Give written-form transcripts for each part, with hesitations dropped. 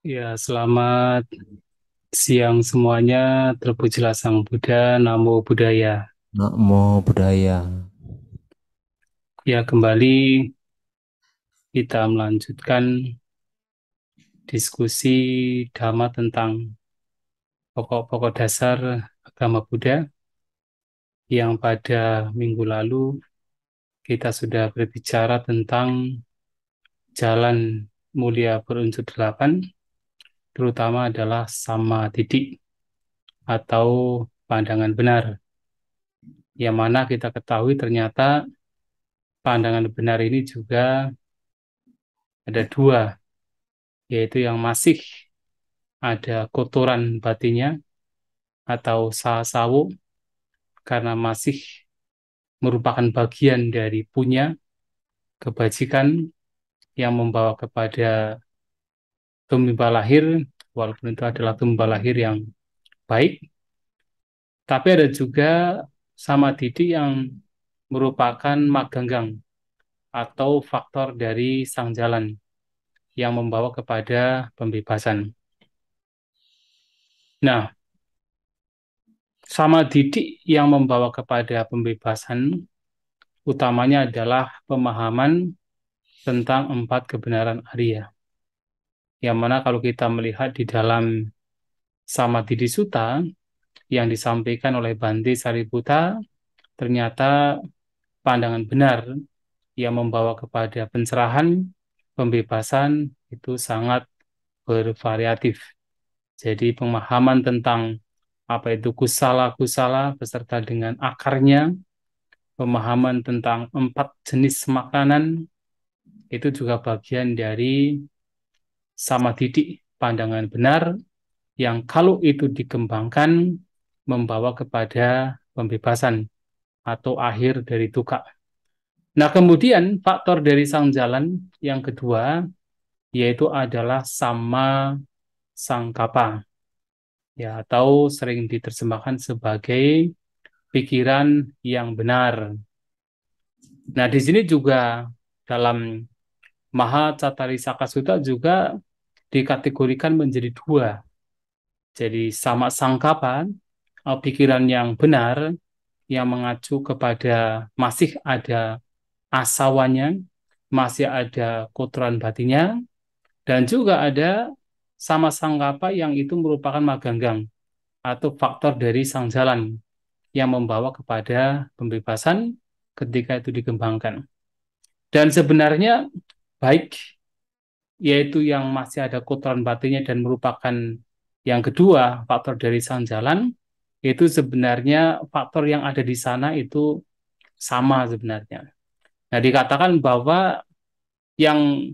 Ya, selamat siang semuanya. Terpujilah Sang Buddha, Namo Buddhaya. Namo Buddhaya. Ya, kembali kita melanjutkan diskusi Dhamma tentang pokok-pokok dasar agama Buddha yang pada minggu lalu kita sudah berbicara tentang jalan mulia berunsur delapan, terutama adalah sama titik atau pandangan benar, yang mana kita ketahui ternyata pandangan benar ini juga ada dua, yaitu yang masih ada kotoran batinnya atau sasawu karena masih merupakan bagian dari punya kebajikan yang membawa kepada tumbuh lahir, walaupun itu adalah tumbuh lahir yang baik, tapi ada juga sama didik yang merupakan maganggang atau faktor dari sang jalan yang membawa kepada pembebasan. Nah, sama didik yang membawa kepada pembebasan utamanya adalah pemahaman tentang empat kebenaran Arya. Yang mana kalau kita melihat di dalam Samadhi Sutta yang disampaikan oleh Bante Sariputta, ternyata pandangan benar yang membawa kepada pencerahan, pembebasan itu sangat bervariatif. Jadi pemahaman tentang apa itu kusala-kusala beserta dengan akarnya, pemahaman tentang empat jenis makanan itu juga bagian dari sama didik pandangan benar yang kalau itu dikembangkan membawa kepada pembebasan atau akhir dari duka. Nah, kemudian faktor dari sang jalan yang kedua yaitu adalah sama sangkapa, ya, atau sering diterjemahkan sebagai pikiran yang benar. Nah, di sini juga dalam Mahacattarisaka Sutta juga dikategorikan menjadi dua. Jadi sama sangkapan, pikiran yang benar yang mengacu kepada masih ada asawanya, masih ada kotoran batinnya, dan juga ada sama sangkapa yang itu merupakan maganggang atau faktor dari sang jalan yang membawa kepada pembebasan ketika itu dikembangkan. Dan sebenarnya baik yaitu yang masih ada kotoran batinnya dan merupakan yang kedua faktor dari sang jalan, itu sebenarnya faktor yang ada di sana itu sama sebenarnya. Nah, dikatakan bahwa yang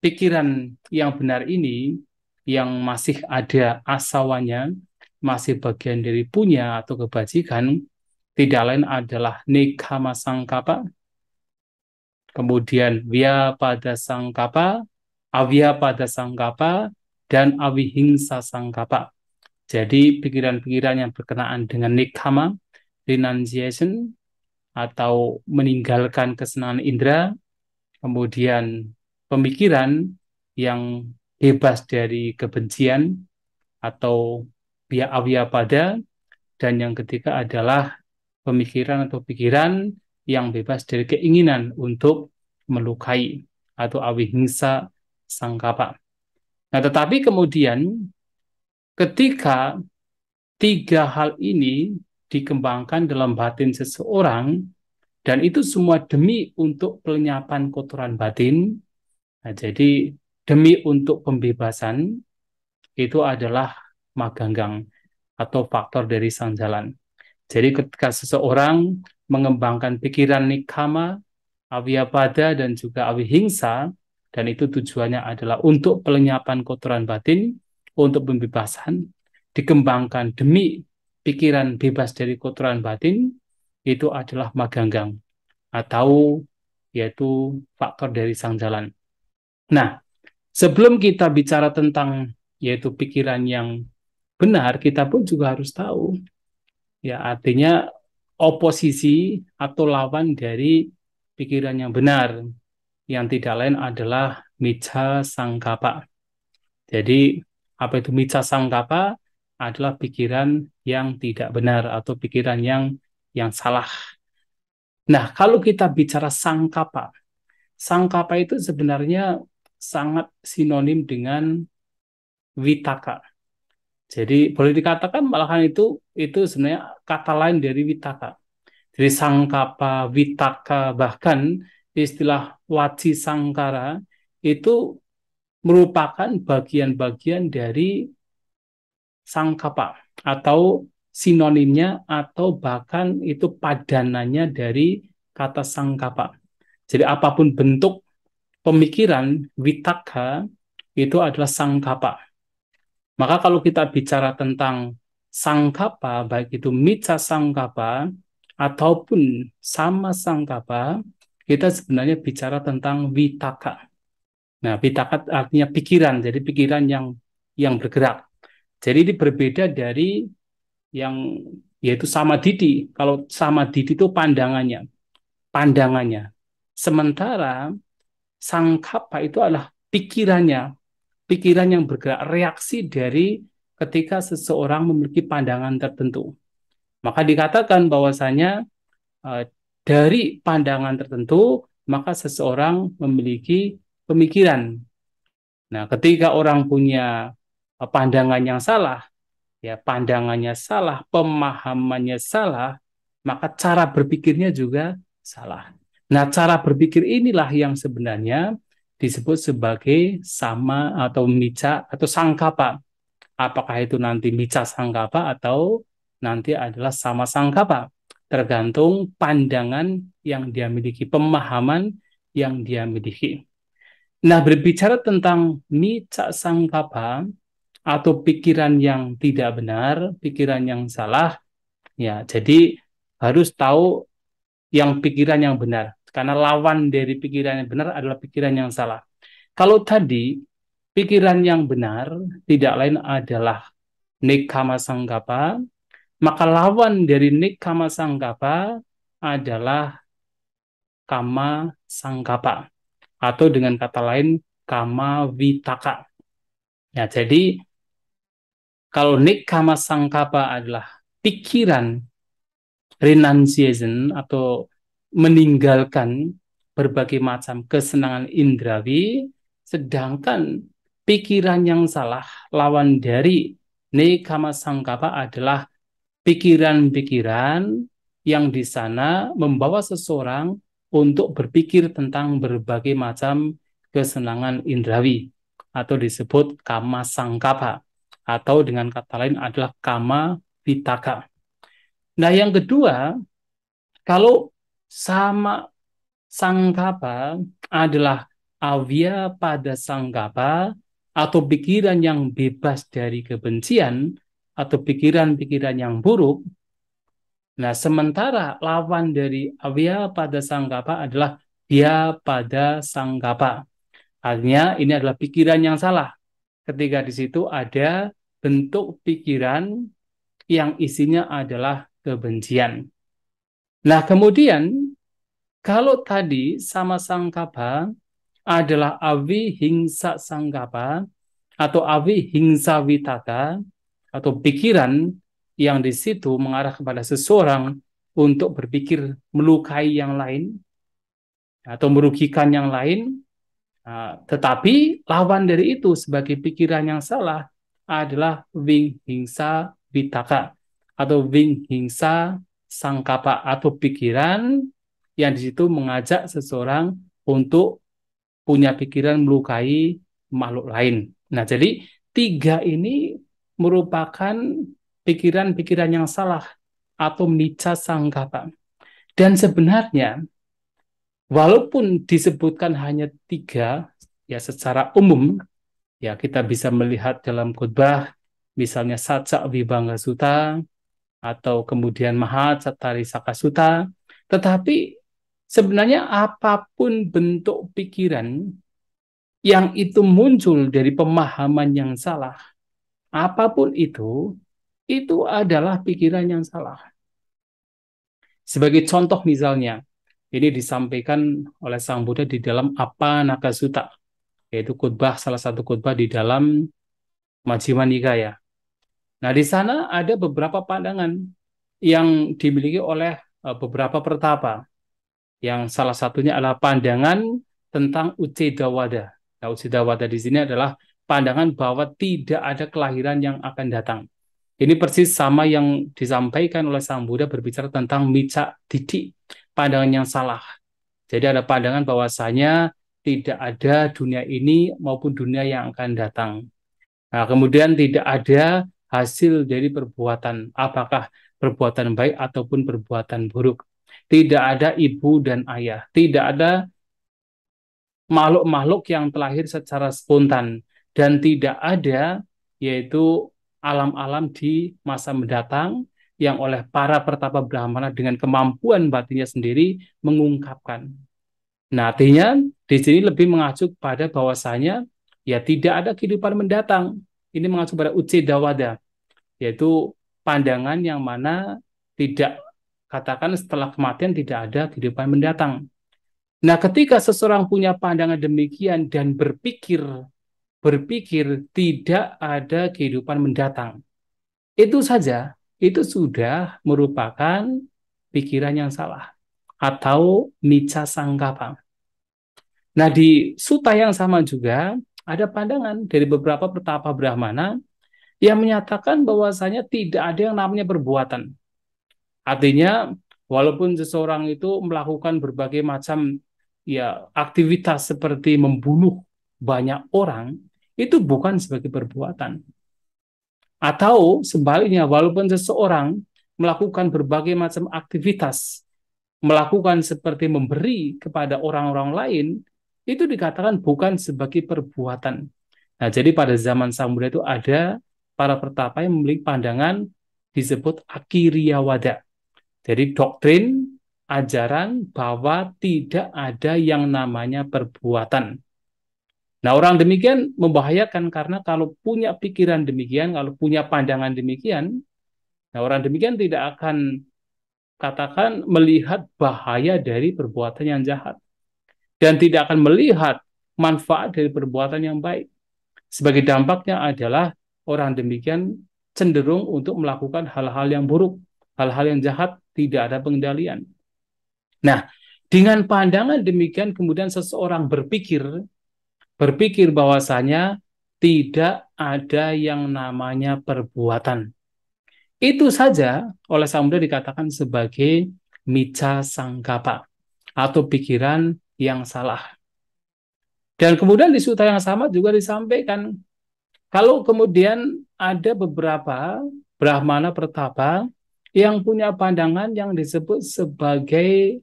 pikiran yang benar ini yang masih ada asawanya, masih bagian dari punya atau kebajikan, tidak lain adalah nekama sangkapa, kemudian via pada sangkapa, avia pada sangkapa, dan awihingsa sangkapa. Jadi pikiran-pikiran yang berkenaan dengan nikama, renunciation, atau meninggalkan kesenangan indera, kemudian pemikiran yang bebas dari kebencian atau via avia pada, dan yang ketiga adalah pemikiran atau pikiran yang bebas dari keinginan untuk melukai atau awihingsa sangkapa. Nah, tetapi kemudian ketika tiga hal ini dikembangkan dalam batin seseorang, dan itu semua demi untuk pelenyapan kotoran batin, nah, jadi demi untuk pembebasan, itu adalah maganggang atau faktor dari sang jalan. Jadi ketika seseorang mengembangkan pikiran nikama, aviyapada, dan juga awihingsa, dan itu tujuannya adalah untuk pelenyapan kotoran batin, untuk pembebasan, dikembangkan demi pikiran bebas dari kotoran batin, itu adalah maganggang, atau yaitu faktor dari sang jalan. Nah, sebelum kita bicara tentang yaitu pikiran yang benar, kita pun juga harus tahu, ya, artinya oposisi atau lawan dari pikiran yang benar, yang tidak lain adalah micca sangkapa. Jadi apa itu micca sangkapa adalah pikiran yang tidak benar atau pikiran yang salah. Nah, kalau kita bicara sangkapa itu sebenarnya sangat sinonim dengan witaka. Jadi boleh dikatakan malahan itu sebenarnya kata lain dari witaka. Jadi sangkapa, witaka, bahkan istilah waci sangkara itu merupakan bagian-bagian dari sangkapa atau sinonimnya atau bahkan itu padanannya dari kata sangkapa. Jadi apapun bentuk pemikiran witaka itu adalah sangkapa. Maka kalau kita bicara tentang sangkapa, baik itu micca sangkapa ataupun sama sangkapa, kita sebenarnya bicara tentang witaka. Nah, witaka artinya pikiran, jadi pikiran yang bergerak. Jadi ini berbeda dari yang yaitu samadhi. Kalau samadhi itu pandangannya. Sementara sangkapa itu adalah pikiran yang bergerak, reaksi dari ketika seseorang memiliki pandangan tertentu. Maka dikatakan bahwasanya eh, dari pandangan tertentu, maka seseorang memiliki pemikiran. Nah, ketika orang punya pandangan yang salah, ya pandangannya salah, pemahamannya salah, maka cara berpikirnya juga salah. Nah, cara berpikir inilah yang sebenarnya disebut sebagai sama atau mica atau sangkapa. Apakah itu nanti mica sangkapa atau nanti adalah sama sangkapa. Tergantung pandangan yang dia miliki, pemahaman yang dia miliki. Nah, berbicara tentang mica sangkapa atau pikiran yang tidak benar, pikiran yang salah, ya, jadi harus tahu yang pikiran yang benar. Karena lawan dari pikiran yang benar adalah pikiran yang salah. Kalau tadi pikiran yang benar tidak lain adalah nekkhamma sangkapa, maka lawan dari nekkhamma sangkapa adalah kamma sangkapa atau dengan kata lain kamma vitaka. Ya, jadi kalau nekkhamma sangkapa adalah pikiran renunciation atau meninggalkan berbagai macam kesenangan indrawi, sedangkan pikiran yang salah lawan dari nekkhamma sangkapa adalah pikiran-pikiran yang di sana membawa seseorang untuk berpikir tentang berbagai macam kesenangan indrawi atau disebut kama sangkapa atau dengan kata lain adalah kama vitaka. Nah, yang kedua, kalau sama sangkapa adalah avya pada sangkapa atau pikiran yang bebas dari kebencian atau pikiran-pikiran yang buruk. Nah, sementara lawan dari avya pada sangkapa adalah dia pada sangkapa. Artinya ini adalah pikiran yang salah. Ketika di situ ada bentuk pikiran yang isinya adalah kebencian. Nah, kemudian kalau tadi sama sangkapa adalah avi hingsa sangkapa atau avi hingsa vitaka atau pikiran yang di situ mengarah kepada seseorang untuk berpikir melukai yang lain atau merugikan yang lain. Nah, tetapi lawan dari itu sebagai pikiran yang salah adalah wing hingsa vitaka atau wing hingsa sangkapa atau pikiran yang di situ mengajak seseorang untuk punya pikiran melukai makhluk lain. Nah, jadi tiga ini merupakan pikiran-pikiran yang salah atau micca sangkapa. Dan sebenarnya walaupun disebutkan hanya tiga, ya secara umum, ya kita bisa melihat dalam khotbah, misalnya Sajak Vibhanga Sutta, atau kemudian Mahacattarisaka Sutta, tetapi sebenarnya apapun bentuk pikiran yang itu muncul dari pemahaman yang salah, apapun itu adalah pikiran yang salah. Sebagai contoh misalnya, ini disampaikan oleh Sang Buddha di dalam Apa Naga Sutta. yaitu khutbah, salah satu khutbah di dalam Majjhima Nikaya. Nah, di sana ada beberapa pandangan yang dimiliki oleh beberapa pertapa, yang salah satunya adalah pandangan tentang Ucedawada. Nah, Ucedawada di sini adalah pandangan bahwa tidak ada kelahiran yang akan datang. Ini persis sama yang disampaikan oleh Sang Buddha berbicara tentang Micca Didik, pandangan yang salah. Jadi ada pandangan bahwasanya tidak ada dunia ini maupun dunia yang akan datang. Nah, kemudian tidak ada hasil dari perbuatan, apakah perbuatan baik ataupun perbuatan buruk. Tidak ada ibu dan ayah, tidak ada makhluk-makhluk yang terlahir secara spontan, dan tidak ada yaitu alam-alam di masa mendatang yang oleh para pertapa Brahmana dengan kemampuan batinnya sendiri mengungkapkan. Nah, artinya di sini lebih mengacu pada bahwasanya ya tidak ada kehidupan mendatang. Ini mengacu pada Ucedawada, yaitu pandangan yang mana tidak, katakan setelah kematian tidak ada kehidupan mendatang. Nah, ketika seseorang punya pandangan demikian dan berpikir tidak ada kehidupan mendatang, itu saja, itu sudah merupakan pikiran yang salah atau micca sangkapa. Nah, di suta yang sama juga ada pandangan dari beberapa pertapa Brahmana yang menyatakan bahwasanya tidak ada yang namanya perbuatan. Artinya, walaupun seseorang itu melakukan berbagai macam ya aktivitas seperti membunuh banyak orang, itu bukan sebagai perbuatan. Atau sebaliknya, walaupun seseorang melakukan berbagai macam aktivitas, melakukan seperti memberi kepada orang-orang lain, itu dikatakan bukan sebagai perbuatan. Nah, jadi pada zaman Samudra itu ada para pertapa yang memiliki pandangan disebut Akiriyawada. Jadi doktrin ajaran bahwa tidak ada yang namanya perbuatan. Nah, orang demikian membahayakan karena kalau punya pikiran demikian, kalau punya pandangan demikian, nah orang demikian tidak akan, katakan, melihat bahaya dari perbuatan yang jahat dan tidak akan melihat manfaat dari perbuatan yang baik. Sebagai dampaknya adalah orang demikian cenderung untuk melakukan hal-hal yang buruk, hal-hal yang jahat, tidak ada pengendalian. Nah, dengan pandangan demikian kemudian seseorang berpikir bahwasanya tidak ada yang namanya perbuatan. Itu saja oleh Samudra dikatakan sebagai micca sangkapa atau pikiran yang salah. Dan kemudian di sutta yang sama juga disampaikan kalau kemudian ada beberapa Brahmana pertapa yang punya pandangan yang disebut sebagai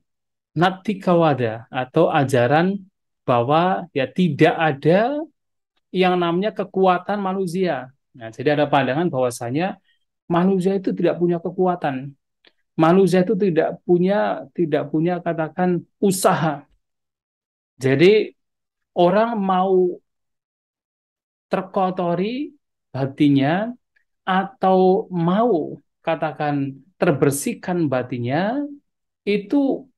Nattikawada atau ajaran bahwa ya tidak ada yang namanya kekuatan manusia. Nah, jadi ada pandangan bahwasanya manusia itu tidak punya kekuatan. Manusia itu tidak punya katakan usaha. Jadi orang mau terkotori hatinya atau mau katakan terbersihkan batinnya itu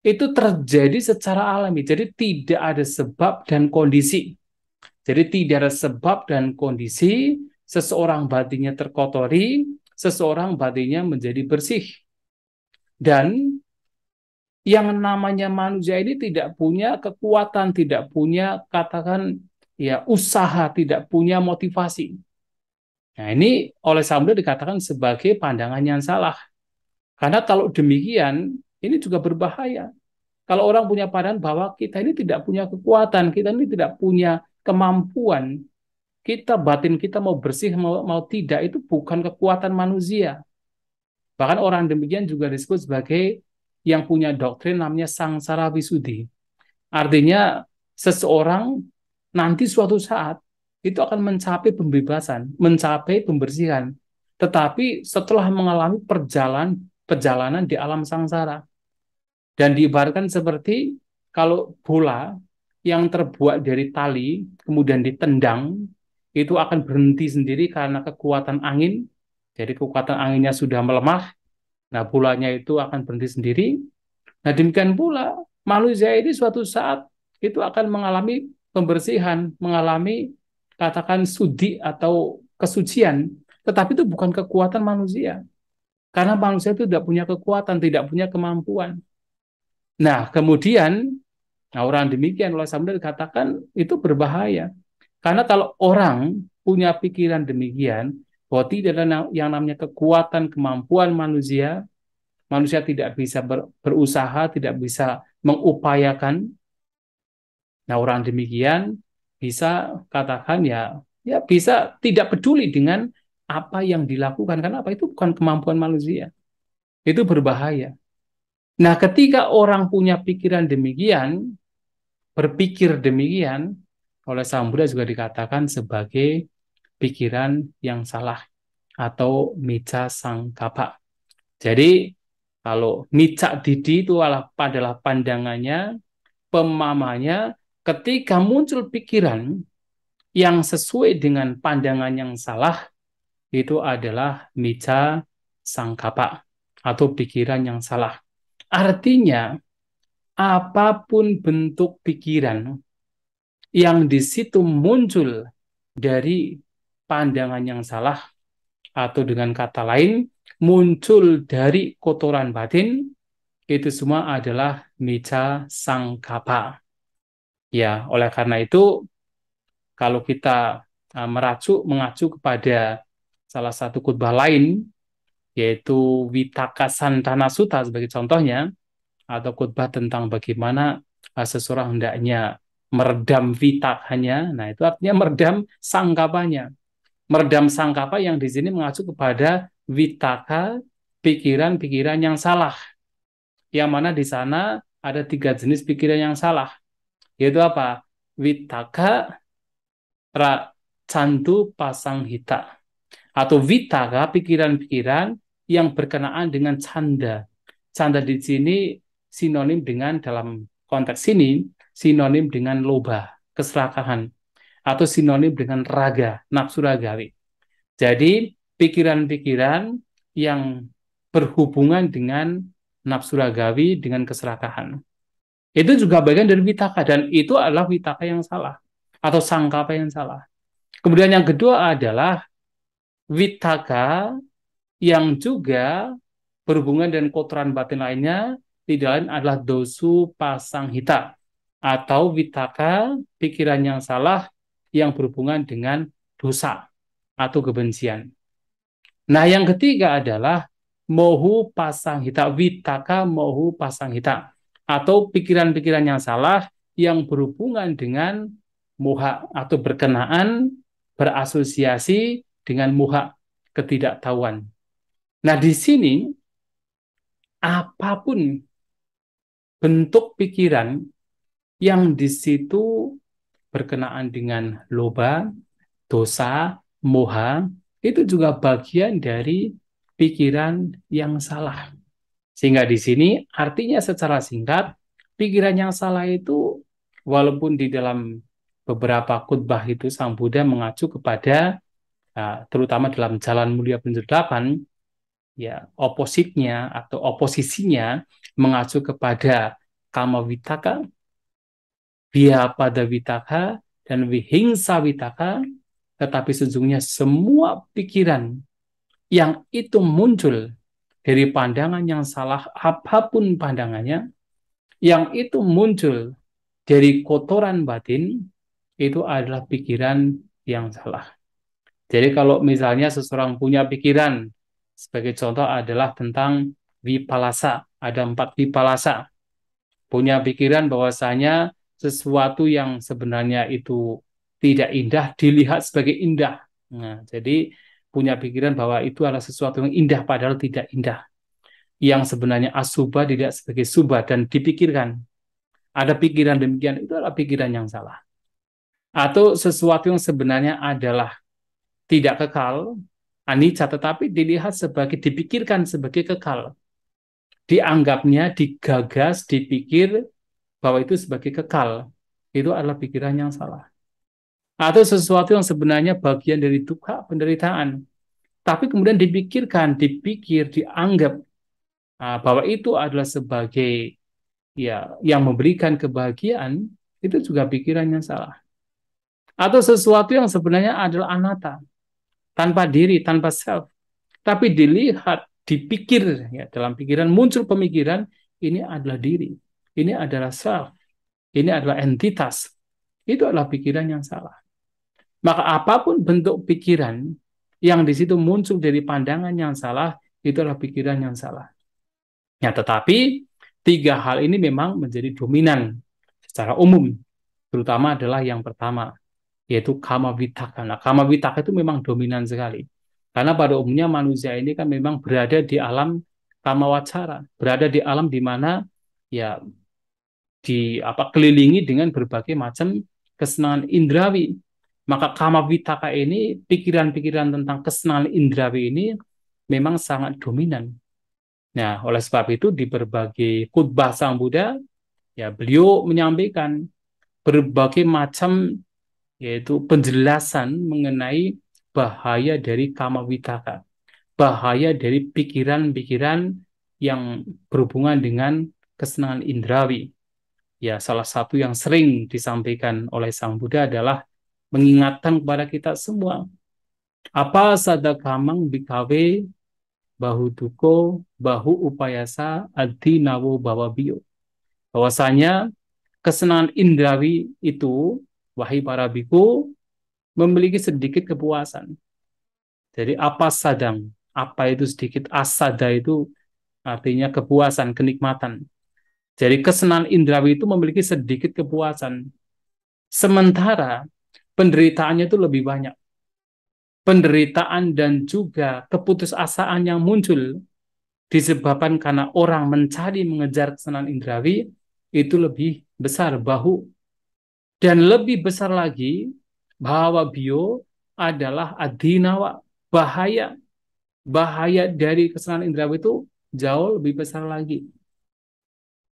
itu terjadi secara alami. Jadi tidak ada sebab dan kondisi. Jadi tidak ada sebab dan kondisi seseorang batinnya terkotori, seseorang batinnya menjadi bersih. Dan yang namanya manusia ini tidak punya kekuatan, tidak punya katakan ya usaha, tidak punya motivasi. Nah, ini oleh Samudra dikatakan sebagai pandangan yang salah. Karena kalau demikian, ini juga berbahaya. Kalau orang punya pandangan bahwa kita ini tidak punya kekuatan, kita ini tidak punya kemampuan, kita batin kita mau bersih mau tidak itu bukan kekuatan manusia. Bahkan orang demikian juga disebut sebagai yang punya doktrin namanya sangsara wisudhi. Artinya seseorang nanti suatu saat itu akan mencapai pembebasan, mencapai pembersihan. Tetapi setelah mengalami perjalanan di alam sangsara. Dan diibaratkan seperti kalau bola yang terbuat dari tali kemudian ditendang itu akan berhenti sendiri karena kekuatan angin. Jadi kekuatan anginnya sudah melemah, nah bolanya itu akan berhenti sendiri. Nah demikian pula manusia ini suatu saat itu akan mengalami pembersihan, mengalami katakan sudi atau kesucian. Tetapi itu bukan kekuatan manusia. Karena manusia itu tidak punya kekuatan, tidak punya kemampuan. Nah, kemudian orang demikian oleh Samudra dikatakan itu berbahaya. Karena kalau orang punya pikiran demikian, bahwa tidak ada yang namanya kekuatan, kemampuan manusia, manusia tidak bisa berusaha, tidak bisa mengupayakan. Nah, orang demikian bisa katakan ya bisa tidak peduli dengan apa yang dilakukan karena apa itu bukan kemampuan manusia. Itu berbahaya. Nah, ketika orang punya pikiran demikian, berpikir demikian, oleh Sang Buddha juga dikatakan sebagai pikiran yang salah atau mica sangkapa. Jadi, kalau mica didi itu adalah pandangannya, pemahamannya, ketika muncul pikiran yang sesuai dengan pandangan yang salah, itu adalah mica sangkapa atau pikiran yang salah. Artinya, apapun bentuk pikiran yang di situ muncul dari pandangan yang salah, atau dengan kata lain, muncul dari kotoran batin, itu semua adalah mica sangkapa. Ya, oleh karena itu, kalau kita mengacu kepada salah satu khutbah lain, yaitu Vitaka Santana Sutta sebagai contohnya, atau khutbah tentang bagaimana seseorang hendaknya meredam vitakanya. Nah, itu artinya meredam sangkapanya. Meredam sangkapa yang di sini mengacu kepada vitaka, pikiran-pikiran yang salah. Yang mana di sana ada 3 jenis pikiran yang salah. Yaitu apa? Vitaka, candu, pasang hita. Atau vitaka, pikiran-pikiran yang berkenaan dengan canda. Canda di sini sinonim dengan dalam konteks ini sinonim dengan loba, keserakahan, atau sinonim dengan raga, nafsu ragawi. Jadi pikiran-pikiran yang berhubungan dengan nafsu ragawi, dengan keserakahan. Itu juga bagian dari vitaka dan itu adalah vitaka yang salah atau sangkapa yang salah. Kemudian yang kedua adalah vitaka yang juga berhubungan dengan kotoran batin lainnya, tidak lain adalah dosu pasang hita atau vitaka pikiran yang salah yang berhubungan dengan dosa atau kebencian. Nah, yang ketiga adalah mohu pasang hita, vitaka mohu pasang hita atau pikiran-pikiran yang salah yang berhubungan dengan moha atau berkenaan berasosiasi dengan moha, ketidaktahuan. Nah, di sini apapun bentuk pikiran yang di situ berkenaan dengan loba, dosa, moha, itu juga bagian dari pikiran yang salah. Sehingga di sini artinya secara singkat, pikiran yang salah itu walaupun di dalam beberapa khutbah itu Sang Buddha mengacu kepada terutama dalam Jalan Mulia Penjuru 8, ya opositnya atau oposisinya mengacu kepada kama vitaka, pada vitaka, dan vihingsa vitaka, tetapi sejujurnya semua pikiran yang itu muncul dari pandangan yang salah, apapun pandangannya, yang itu muncul dari kotoran batin, itu adalah pikiran yang salah. Jadi kalau misalnya seseorang punya pikiran, sebagai contoh adalah tentang vipalasa, ada 4 vipalasa. Punya pikiran bahwasanya sesuatu yang sebenarnya itu tidak indah dilihat sebagai indah. Nah, jadi punya pikiran bahwa itu adalah sesuatu yang indah padahal tidak indah. Yang sebenarnya asubha tidak sebagai subha dan dipikirkan. Ada pikiran demikian, itu adalah pikiran yang salah. Atau sesuatu yang sebenarnya adalah tidak kekal, anicca, tetapi dilihat sebagai, dipikirkan sebagai kekal. Dianggapnya, digagas, dipikir bahwa itu sebagai kekal. Itu adalah pikiran yang salah. Atau sesuatu yang sebenarnya bagian dari dukkha, penderitaan. Tapi kemudian dipikirkan, dipikir, dianggap bahwa itu adalah sebagai yang memberikan kebahagiaan, itu juga pikiran yang salah. Atau sesuatu yang sebenarnya adalah anatta, tanpa diri, tanpa self, tapi dilihat, dipikir, ya, dalam pikiran muncul pemikiran, ini adalah diri, ini adalah self, ini adalah entitas, itu adalah pikiran yang salah. Maka apapun bentuk pikiran yang di situ muncul dari pandangan yang salah, itu adalah pikiran yang salah. Ya, tetapi tiga hal ini memang menjadi dominan secara umum, terutama adalah yang pertama, yaitu kama vitaka. Nah, kama vitaka itu memang dominan sekali. Karena pada umumnya manusia ini kan memang berada di alam kama wacara, berada di alam di mana ya di apa kelilingi dengan berbagai macam kesenangan indrawi. Maka kama vitaka ini, pikiran-pikiran tentang kesenangan indrawi ini memang sangat dominan. Nah, oleh sebab itu di berbagai khutbah Sang Buddha, ya beliau menyampaikan berbagai macam yaitu penjelasan mengenai bahaya dari kama vitaka, bahaya dari pikiran-pikiran yang berhubungan dengan kesenangan indrawi. Ya, salah satu yang sering disampaikan oleh Sang Buddha adalah mengingatkan kepada kita semua, apa sadakamang bikawe bahu duko bahu upayasa adi nawo bawa bio. Bahwasanya kesenangan indrawi itu, wahai para biku, memiliki sedikit kepuasan. Jadi apa sadang? Apa itu sedikit? Asada itu artinya kepuasan, kenikmatan. Jadi kesenangan indrawi itu memiliki sedikit kepuasan. Sementara penderitaannya itu lebih banyak. Penderitaan dan juga keputusasaan yang muncul disebabkan karena orang mencari mengejar kesenangan indrawi itu lebih besar bahu. Dan lebih besar lagi bahwa bio adalah adinawa, bahaya. Bahaya dari kesenangan indrawi itu jauh lebih besar lagi.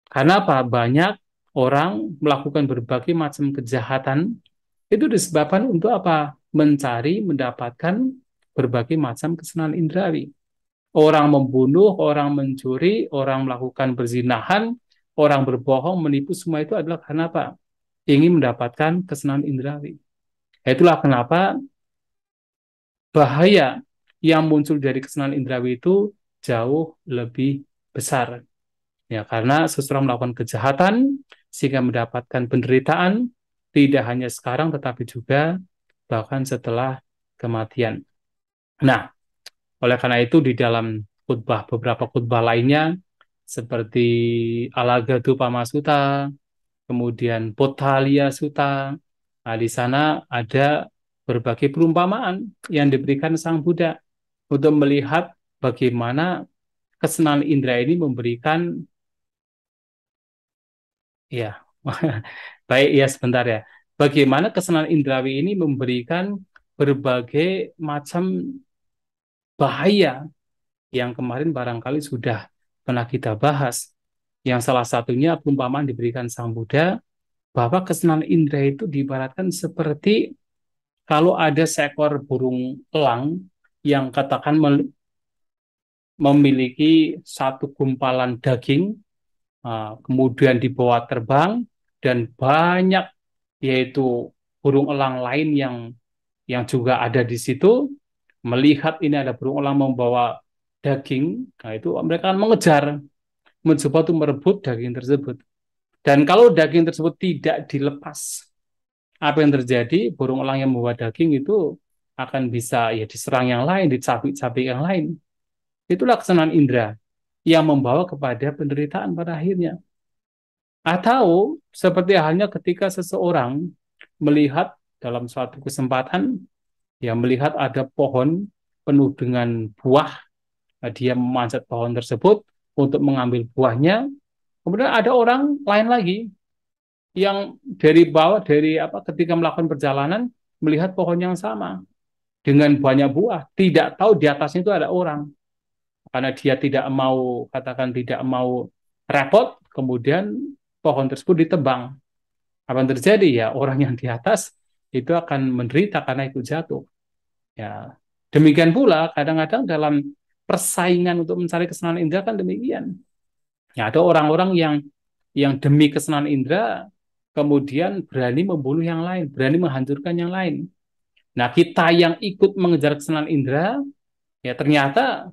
Karena apa? Banyak orang melakukan berbagai macam kejahatan itu disebabkan untuk apa? Mencari, mendapatkan berbagai macam kesenangan indrawi. Orang membunuh, orang mencuri, orang melakukan perzinahan, orang berbohong, menipu, semua itu adalah karena apa? Ingin mendapatkan kesenangan indrawi. Itulah kenapa bahaya yang muncul dari kesenangan indrawi itu jauh lebih besar. Ya, karena seseorang melakukan kejahatan sehingga mendapatkan penderitaan tidak hanya sekarang tetapi juga bahkan setelah kematian. Nah, oleh karena itu di dalam khutbah beberapa khutbah lainnya seperti Alagadu Pamasuta, kemudian Potalia Sutta, nah, di sana ada berbagai perumpamaan yang diberikan Sang Buddha untuk melihat bagaimana kesenangan indera ini memberikan. Ya, baik ya sebentar ya. Bagaimana kesenangan indrawi ini memberikan berbagai macam bahaya yang kemarin barangkali sudah pernah kita bahas. Yang salah satunya perumpamaan diberikan Sang Buddha bahwa kesenangan indera itu diibaratkan seperti kalau ada seekor burung elang yang katakan memiliki satu gumpalan daging, kemudian dibawa terbang dan banyak yaitu burung elang lain yang juga ada di situ melihat ini ada burung elang membawa daging, nah itu mereka akan mengejar, mencoba untuk merebut daging tersebut. Dan kalau daging tersebut tidak dilepas, apa yang terjadi? Burung elang yang membawa daging itu akan bisa ya diserang yang lain, dicabik-cabik yang lain. Itulah kesenangan indera yang membawa kepada penderitaan pada akhirnya. Atau seperti halnya ketika seseorang melihat dalam suatu kesempatan, ya melihat ada pohon penuh dengan buah, dia memanjat pohon tersebut untuk mengambil buahnya. Kemudian ada orang lain lagi yang dari bawah, dari apa, ketika melakukan perjalanan melihat pohon yang sama dengan banyak buah, tidak tahu di atasnya itu ada orang. Karena dia tidak mau, katakan tidak mau repot, kemudian pohon tersebut ditebang. Apa yang terjadi? Ya orang yang di atas itu akan menderita karena itu jatuh. Ya, demikian pula kadang-kadang dalam persaingan untuk mencari kesenangan indera kan demikian. Ya, ada orang-orang yang demi kesenangan indera kemudian berani membunuh yang lain, berani menghancurkan yang lain. Nah, kita yang ikut mengejar kesenangan indera, ya ternyata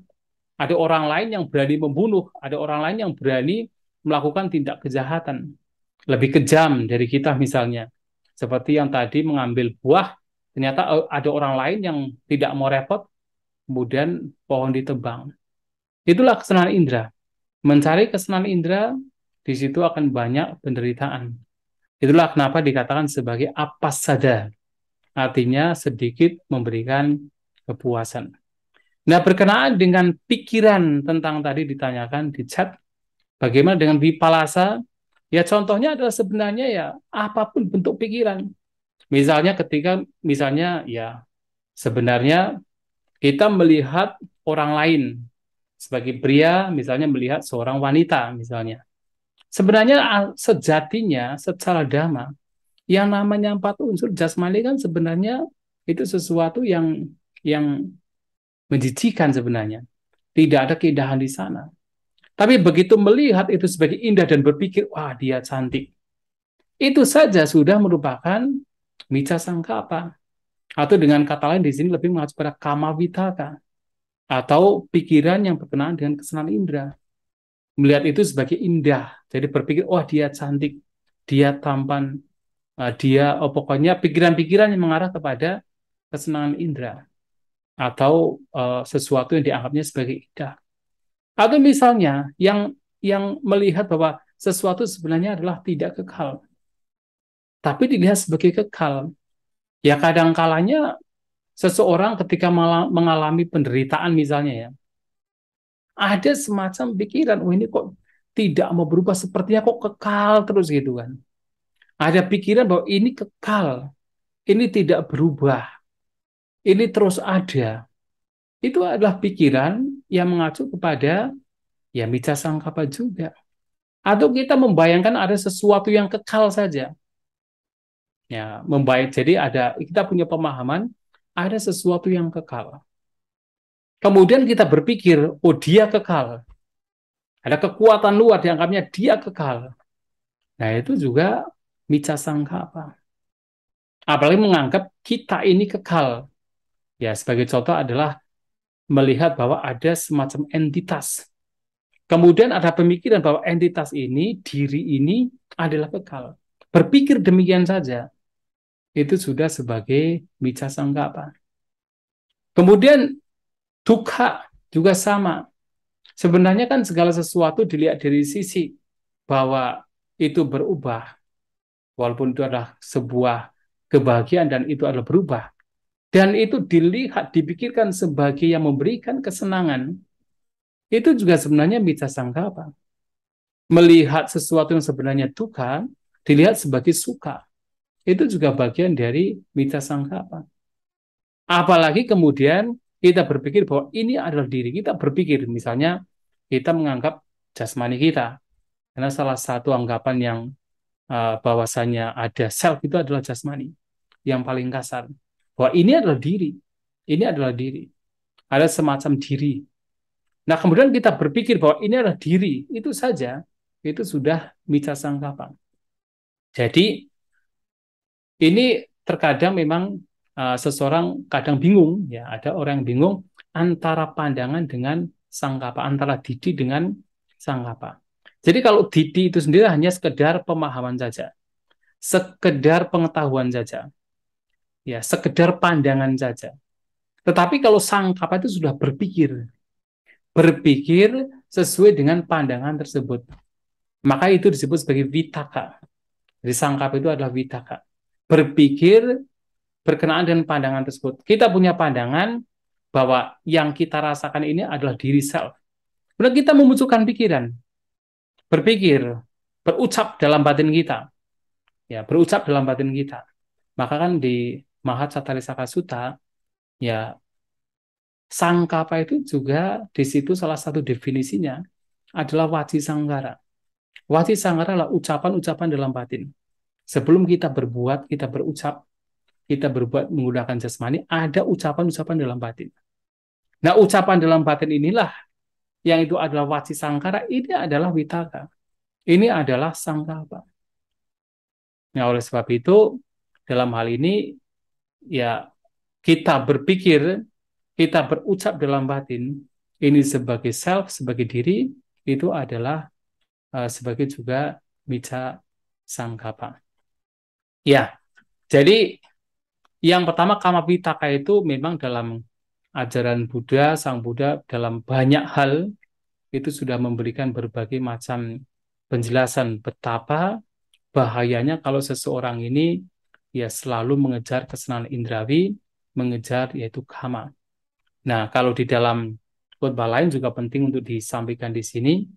ada orang lain yang berani membunuh, ada orang lain yang berani melakukan tindak kejahatan, lebih kejam dari kita misalnya. Seperti yang tadi mengambil buah, ternyata ada orang lain yang tidak mau repot, kemudian pohon ditebang. Itulah kesenangan indera. Mencari kesenangan indera, di situ akan banyak penderitaan. Itulah kenapa dikatakan sebagai apa saja. Artinya sedikit memberikan kepuasan. Nah, berkenaan dengan pikiran tentang tadi ditanyakan di chat, bagaimana dengan vipalasa? Ya contohnya adalah sebenarnya ya apapun bentuk pikiran. Misalnya ketika misalnya ya sebenarnya kita melihat orang lain sebagai pria, misalnya melihat seorang wanita misalnya. Sebenarnya sejatinya secara dhamma yang namanya empat unsur jasmani kan sebenarnya itu sesuatu yang menjijikan sebenarnya. Tidak ada keindahan di sana. Tapi begitu melihat itu sebagai indah dan berpikir, wah dia cantik. Itu saja sudah merupakan mica sangkapa. Atau dengan kata lain di sini lebih mengacu pada kama vitaka. Atau pikiran yang berkenaan dengan kesenangan indera. Melihat itu sebagai indah. Jadi berpikir, wah dia cantik, dia tampan, dia, pokoknya pikiran-pikiran yang mengarah kepada kesenangan indera. Atau sesuatu yang dianggapnya sebagai indah. Atau misalnya yang melihat bahwa sesuatu sebenarnya adalah tidak kekal, tapi dilihat sebagai kekal. Ya kadang kalanya seseorang ketika mengalami penderitaan misalnya ya, ada semacam pikiran, oh ini kok tidak mau berubah, sepertinya kok kekal terus gitu kan. Ada pikiran bahwa ini kekal, ini tidak berubah, ini terus ada. Itu adalah pikiran yang mengacu kepada ya micca sangkapa juga. Atau kita membayangkan ada sesuatu yang kekal saja. Ya, membayang. Jadi ada kita punya pemahaman ada sesuatu yang kekal. Kemudian kita berpikir, oh dia kekal. Ada kekuatan luar dianggapnya dia kekal. Nah, itu juga micca sangkapa. Apalagi menganggap kita ini kekal. Ya, sebagai contoh adalah melihat bahwa ada semacam entitas. Kemudian ada pemikiran bahwa entitas ini, diri ini adalah kekal. Berpikir demikian saja, itu sudah sebagai micca sangkapa. Kemudian dukkha juga sama. Sebenarnya kan segala sesuatu dilihat dari sisi bahwa itu berubah, walaupun itu adalah sebuah kebahagiaan dan itu adalah berubah. Dan itu dilihat, dipikirkan sebagai yang memberikan kesenangan, itu juga sebenarnya micca sangkapa. Melihat sesuatu yang sebenarnya dukkha, dilihat sebagai suka. Itu juga bagian dari micca sangkapa. Apalagi kemudian kita berpikir bahwa ini adalah diri kita, berpikir misalnya kita menganggap jasmani kita. Karena salah satu anggapan yang bahwasanya ada self itu adalah jasmani yang paling kasar. Bahwa ini adalah diri. Ini adalah diri. Ada semacam diri. Nah, kemudian kita berpikir bahwa ini adalah diri, itu saja itu sudah micca sangkapa. Jadi ini terkadang memang seseorang kadang bingung, ya ada orang yang bingung antara pandangan dengan sangkapa, antara didi dengan sangkapa. Jadi kalau didi itu sendiri hanya sekedar pemahaman saja, sekedar pengetahuan saja, ya sekedar pandangan saja. Tetapi kalau sangkapa itu sudah berpikir, berpikir sesuai dengan pandangan tersebut. Maka itu disebut sebagai vitaka. Jadi sangkapa itu adalah vitaka. Berpikir berkenaan dengan pandangan tersebut. Kita punya pandangan bahwa yang kita rasakan ini adalah diri self. Kemudian kita memunculkan pikiran, berpikir, berucap dalam batin kita. Ya, berucap dalam batin kita. Maka kan di Mahacattarisaka Sutta, ya sangkapa itu juga di situ salah satu definisinya adalah waci sanggara. Waci sanggara adalah ucapan-ucapan dalam batin. Sebelum kita berbuat, kita berbuat menggunakan jasmani, ada ucapan-ucapan dalam batin. Nah, ucapan dalam batin inilah yang itu adalah waci sangkara, ini adalah vitaka. Ini adalah sangkapa. Nah, oleh sebab itu, dalam hal ini, ya kita berpikir, kita berucap dalam batin, ini sebagai self, sebagai diri, itu adalah sebagai juga micca sangkapa. Ya, jadi yang pertama kama pitaka itu memang dalam ajaran Buddha, Sang Buddha dalam banyak hal itu sudah memberikan berbagai macam penjelasan betapa bahayanya kalau seseorang ini ya selalu mengejar kesenangan indrawi, mengejar yaitu kama. Nah, kalau di dalam khotbah lain juga penting untuk disampaikan di sini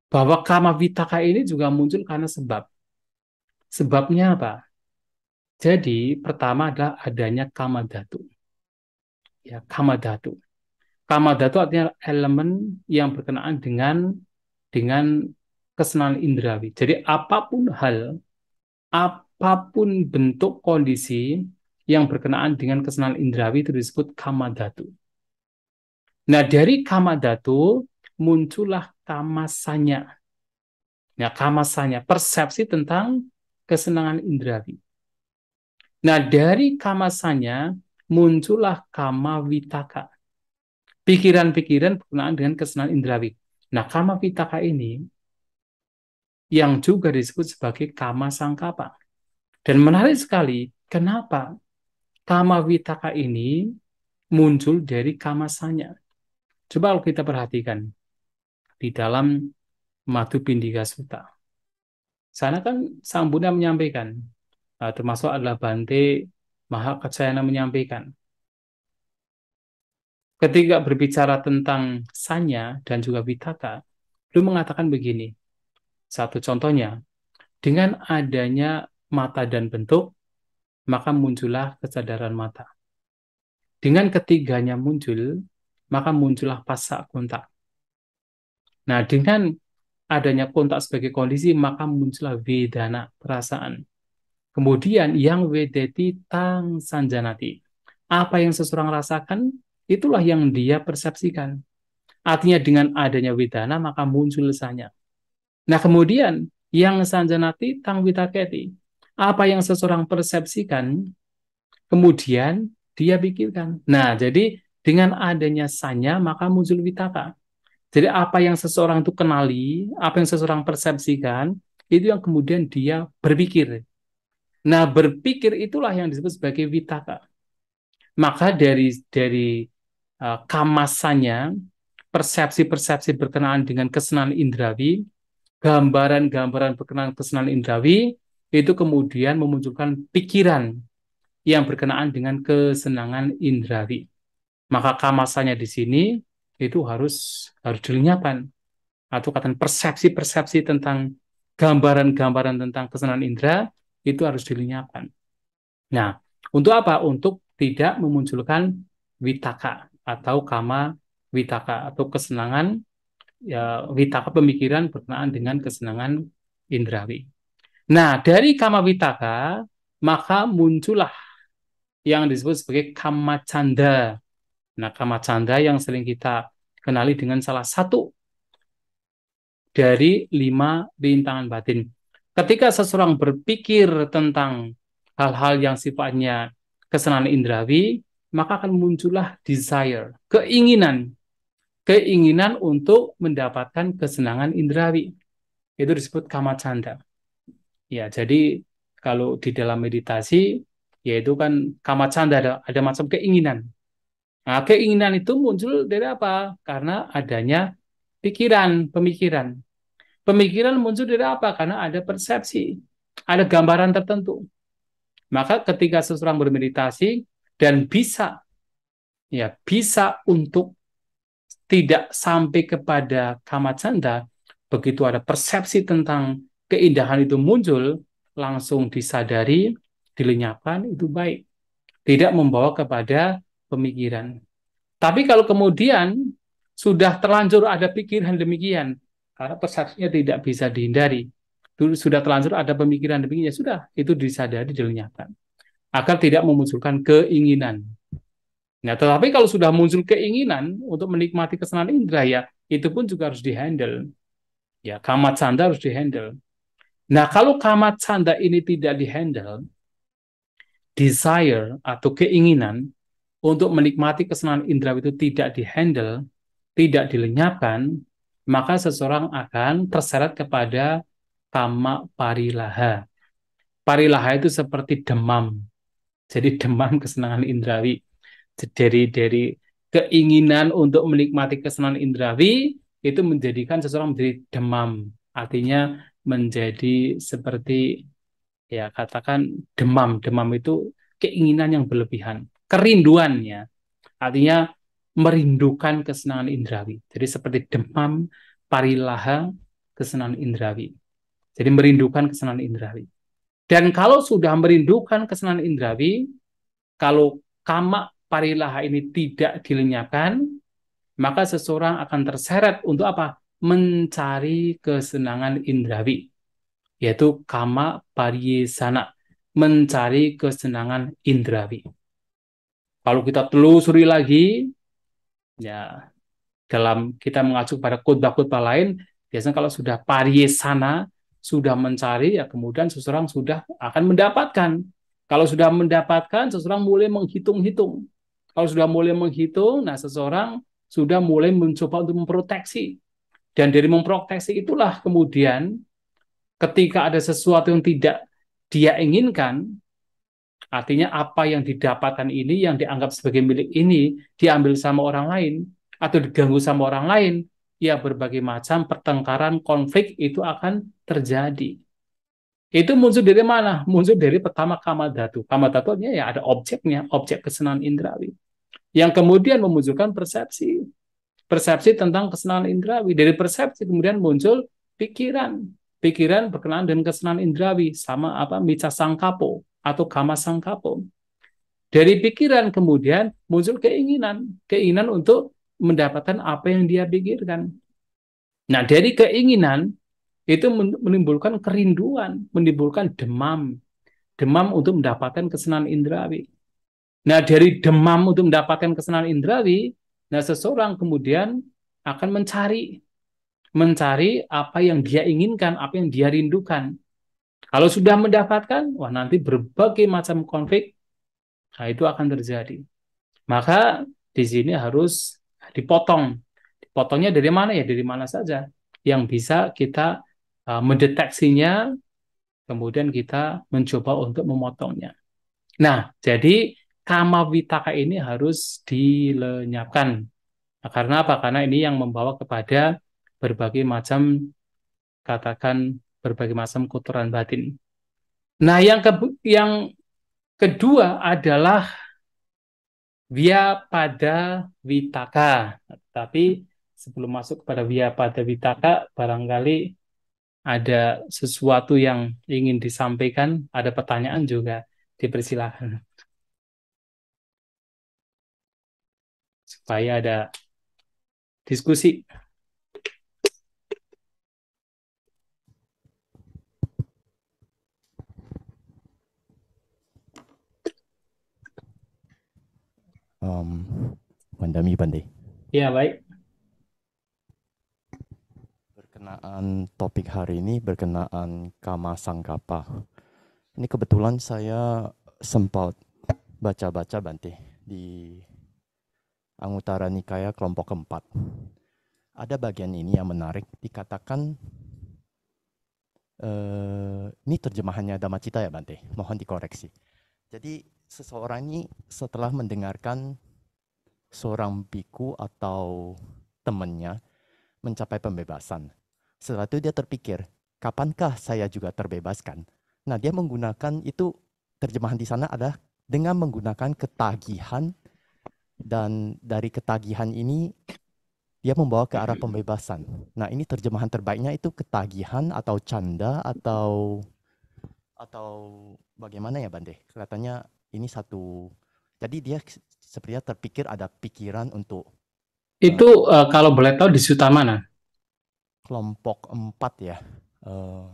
bahwa kama vitaka ini juga muncul karena sebab. Sebabnya apa? Jadi, pertama adalah adanya kama dhatu. Ya, kama dhatu. Kama dhatu artinya elemen yang berkenaan dengan kesenangan indrawi. Jadi, apapun hal, apapun bentuk kondisi yang berkenaan dengan kesenangan indrawi itu disebut kama dhatu. Nah, dari kama dhatu muncullah kamasanya. Ya, kamasanya, persepsi tentang kesenangan indrawi. Nah, dari kamasanya muncullah kama vitaka. Pikiran-pikiran berkenaan dengan kesenangan indrawi. Nah, kama vitaka ini yang juga disebut sebagai kama sangkapa. Dan menarik sekali, kenapa kama vitaka ini muncul dari kamasanya. Coba kalau kita perhatikan di dalam Madhupindika Sutta. Sana kan Sang Buddha menyampaikan, termasuk adalah Bante Mahakaccayana menyampaikan, ketika berbicara tentang sanya dan juga vitaka, beliau mengatakan begini, satu contohnya, dengan adanya mata dan bentuk, maka muncullah kesadaran mata. Dengan ketiganya muncul, maka muncullah pasak kontak. Nah, dengan adanya kontak sebagai kondisi, maka muncullah vedana, perasaan. Kemudian yang vedeti tang sanjanati. Apa yang seseorang rasakan, itulah yang dia persepsikan. Artinya dengan adanya vedana, maka muncul sanya. Nah, kemudian yang sanjanati tang vitaketi. Apa yang seseorang persepsikan, kemudian dia pikirkan. Nah, jadi dengan adanya sanya, maka muncul vitaka. Jadi apa yang seseorang itu kenali, apa yang seseorang persepsikan, itu yang kemudian dia berpikir. Nah, berpikir itulah yang disebut sebagai vitaka. Maka dari kamasannya, persepsi-persepsi berkenaan dengan kesenangan indrawi, gambaran-gambaran berkenaan kesenangan indrawi, itu kemudian memunculkan pikiran yang berkenaan dengan kesenangan indrawi. Maka kamasannya di sini itu harus dilenyapkan, atau katakan persepsi-persepsi tentang gambaran-gambaran tentang kesenangan indera itu harus dilenyapkan. Nah, untuk apa? Untuk tidak memunculkan vitaka atau kama vitaka atau kesenangan, ya, vitaka pemikiran berkenaan dengan kesenangan indrawi. Nah, dari kama vitaka maka muncullah yang disebut sebagai kama canda. Nah, kama canda yang sering kita kenali dengan salah satu dari 5 rintangan batin. Ketika seseorang berpikir tentang hal-hal yang sifatnya kesenangan indrawi, maka akan muncullah desire, keinginan untuk mendapatkan kesenangan indrawi. Itu disebut kama canda. Ya, jadi kalau di dalam meditasi, yaitu kan kama canda ada macam keinginan. Nah, keinginan itu muncul dari apa? Karena adanya pemikiran. Pemikiran muncul dari apa? Karena ada persepsi, ada gambaran tertentu. Maka ketika seseorang bermeditasi dan bisa untuk tidak sampai kepada kama canda, begitu ada persepsi tentang keindahan itu muncul, langsung disadari, dilenyapkan, itu baik. Tidak membawa kepada pemikiran. Tapi kalau kemudian sudah terlanjur ada pikiran demikian, karena persepsinya tidak bisa dihindari, sudah terlanjur ada pemikiran demikian, ya sudah, itu disadari, dilenyapkan. Agar tidak memunculkan keinginan. Nah, tetapi kalau sudah muncul keinginan untuk menikmati kesenangan indera, ya, itu pun juga harus dihandle. Ya, kama canda harus dihandle. Nah, kalau kama canda ini tidak dihandle, desire atau keinginan untuk menikmati kesenangan indera itu tidak dihandle, tidak dilenyapkan, maka seseorang akan terseret kepada kama parilaha. Parilaha itu seperti demam. Jadi demam kesenangan indrawi. Dari keinginan untuk menikmati kesenangan indrawi itu menjadikan seseorang menjadi demam. Artinya menjadi seperti ya katakan demam. Demam itu keinginan yang berlebihan. Kerinduannya artinya merindukan kesenangan indrawi. Jadi seperti demam, parilaha, kesenangan indrawi. Jadi merindukan kesenangan indrawi. Dan kalau sudah merindukan kesenangan indrawi, kalau kama parilaha ini tidak dilenyapkan, maka seseorang akan terseret untuk apa? Mencari kesenangan indrawi, yaitu kama pariyesana, mencari kesenangan indrawi. Kalau kita telusuri lagi, ya dalam kita mengacu pada khotbah-khotbah lain, biasanya kalau sudah pariyesana, sudah mencari, ya kemudian seseorang sudah akan mendapatkan. Kalau sudah mendapatkan, seseorang mulai menghitung-hitung. Kalau sudah mulai menghitung, nah seseorang sudah mulai mencoba untuk memproteksi. Dan dari memproteksi itulah kemudian ketika ada sesuatu yang tidak dia inginkan, artinya apa yang didapatkan ini, yang dianggap sebagai milik ini, diambil sama orang lain, atau diganggu sama orang lain, ya berbagai macam pertengkaran, konflik itu akan terjadi. Itu muncul dari mana? Muncul dari pertama kamadhatu. Kamadhatu artinya ya ada objeknya, objek kesenangan indrawi. Yang kemudian memunculkan persepsi. Persepsi tentang kesenangan indrawi. Dari persepsi kemudian muncul pikiran. Pikiran berkenaan dengan kesenangan indrawi. Sama apa? Mica sangkapo atau kama sangkapo. Dari pikiran kemudian muncul keinginan. Keinginan untuk mendapatkan apa yang dia pikirkan. Nah, dari keinginan itu menimbulkan kerinduan, menimbulkan demam. Demam untuk mendapatkan kesenangan indrawi. Nah, dari demam untuk mendapatkan kesenangan indrawi, nah seseorang kemudian akan mencari apa yang dia inginkan, apa yang dia rindukan. Kalau sudah mendapatkan, wah nanti berbagai macam konflik, nah itu akan terjadi. Maka di sini harus dipotong. Dipotongnya dari mana ya? Dari mana saja yang bisa kita mendeteksinya, kemudian kita mencoba untuk memotongnya. Nah, jadi kama vitaka ini harus dilenyapkan. Nah, karena apa? Karena ini yang membawa kepada berbagai macam, katakan berbagai macam kotoran batin. Nah, yang kedua adalah via pada vitaka. Tapi sebelum masuk kepada via pada vitaka, barangkali ada sesuatu yang ingin disampaikan, ada pertanyaan juga, dipersilakan supaya ada diskusi. Mandami Bante. Ya, baik. Berkenaan topik hari ini berkenaan kama sangkapa. Ini kebetulan saya sempat baca-baca Bante di Anguttara Nikaya kelompok keempat. Ada bagian ini yang menarik, dikatakan ini terjemahannya Dhammacita ya Bante, mohon dikoreksi. Jadi seseorang ini setelah mendengarkan seorang biku atau temannya mencapai pembebasan. Setelah itu dia terpikir, kapankah saya juga terbebaskan? Nah, dia menggunakan itu, terjemahan di sana adalah dengan menggunakan ketagihan, dan dari ketagihan ini dia membawa ke arah pembebasan. Nah, ini terjemahan terbaiknya itu ketagihan atau canda atau bagaimana ya Bante? Kelihatannya ini satu, jadi dia sepertinya terpikir ada pikiran untuk Itu kalau boleh tahu di suta mana? kelompok 4 ya. Aduh,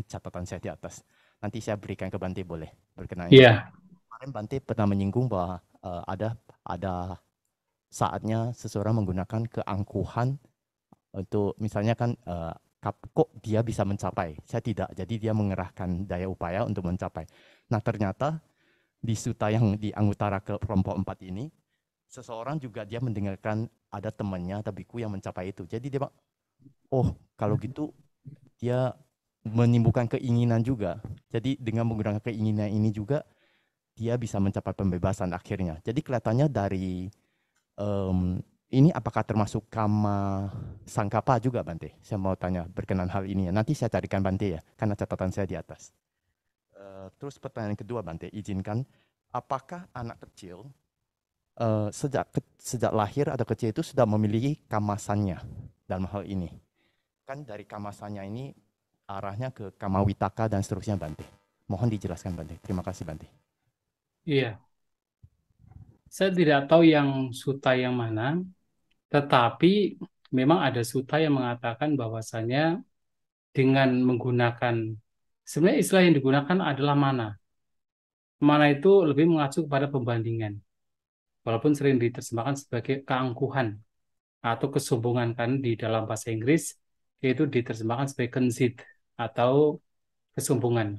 catatan saya di atas. Nanti saya berikan ke Bante boleh berkenaan ini. Iya. Kemarin Bante pernah menyinggung bahwa ada saatnya seseorang menggunakan keangkuhan untuk misalnya kan kok dia bisa mencapai? Saya tidak. Jadi dia mengerahkan daya upaya untuk mencapai. Nah, ternyata di suta yang di Anguttara ke kelompok 4 ini, seseorang juga dia mendengarkan ada temannya atau biku yang mencapai itu. Jadi dia bilang, oh kalau gitu dia menimbulkan keinginan juga. Jadi dengan menggunakan keinginan ini juga dia bisa mencapai pembebasan akhirnya. Jadi kelihatannya dari ini apakah termasuk kama sangkapa juga Bante? Saya mau tanya berkenan hal ini ya. Nanti saya carikan Bante ya, karena catatan saya di atas. Terus pertanyaan kedua Bante, izinkan, apakah anak kecil sejak lahir atau kecil itu sudah memiliki kamasannya dalam hal ini? Kan dari kamasannya ini arahnya ke kamawitaka dan seterusnya Bante. Mohon dijelaskan Bante. Terima kasih Bante. Iya, saya tidak tahu yang suta yang mana, tetapi memang ada suta yang mengatakan bahwasanya dengan menggunakan, sebenarnya istilah yang digunakan adalah mana. Mana itu lebih mengacu kepada pembandingan, walaupun sering diterjemahkan sebagai keangkuhan atau kesombongan kan di dalam bahasa Inggris, yaitu diterjemahkan sebagai conceit atau kesombongan.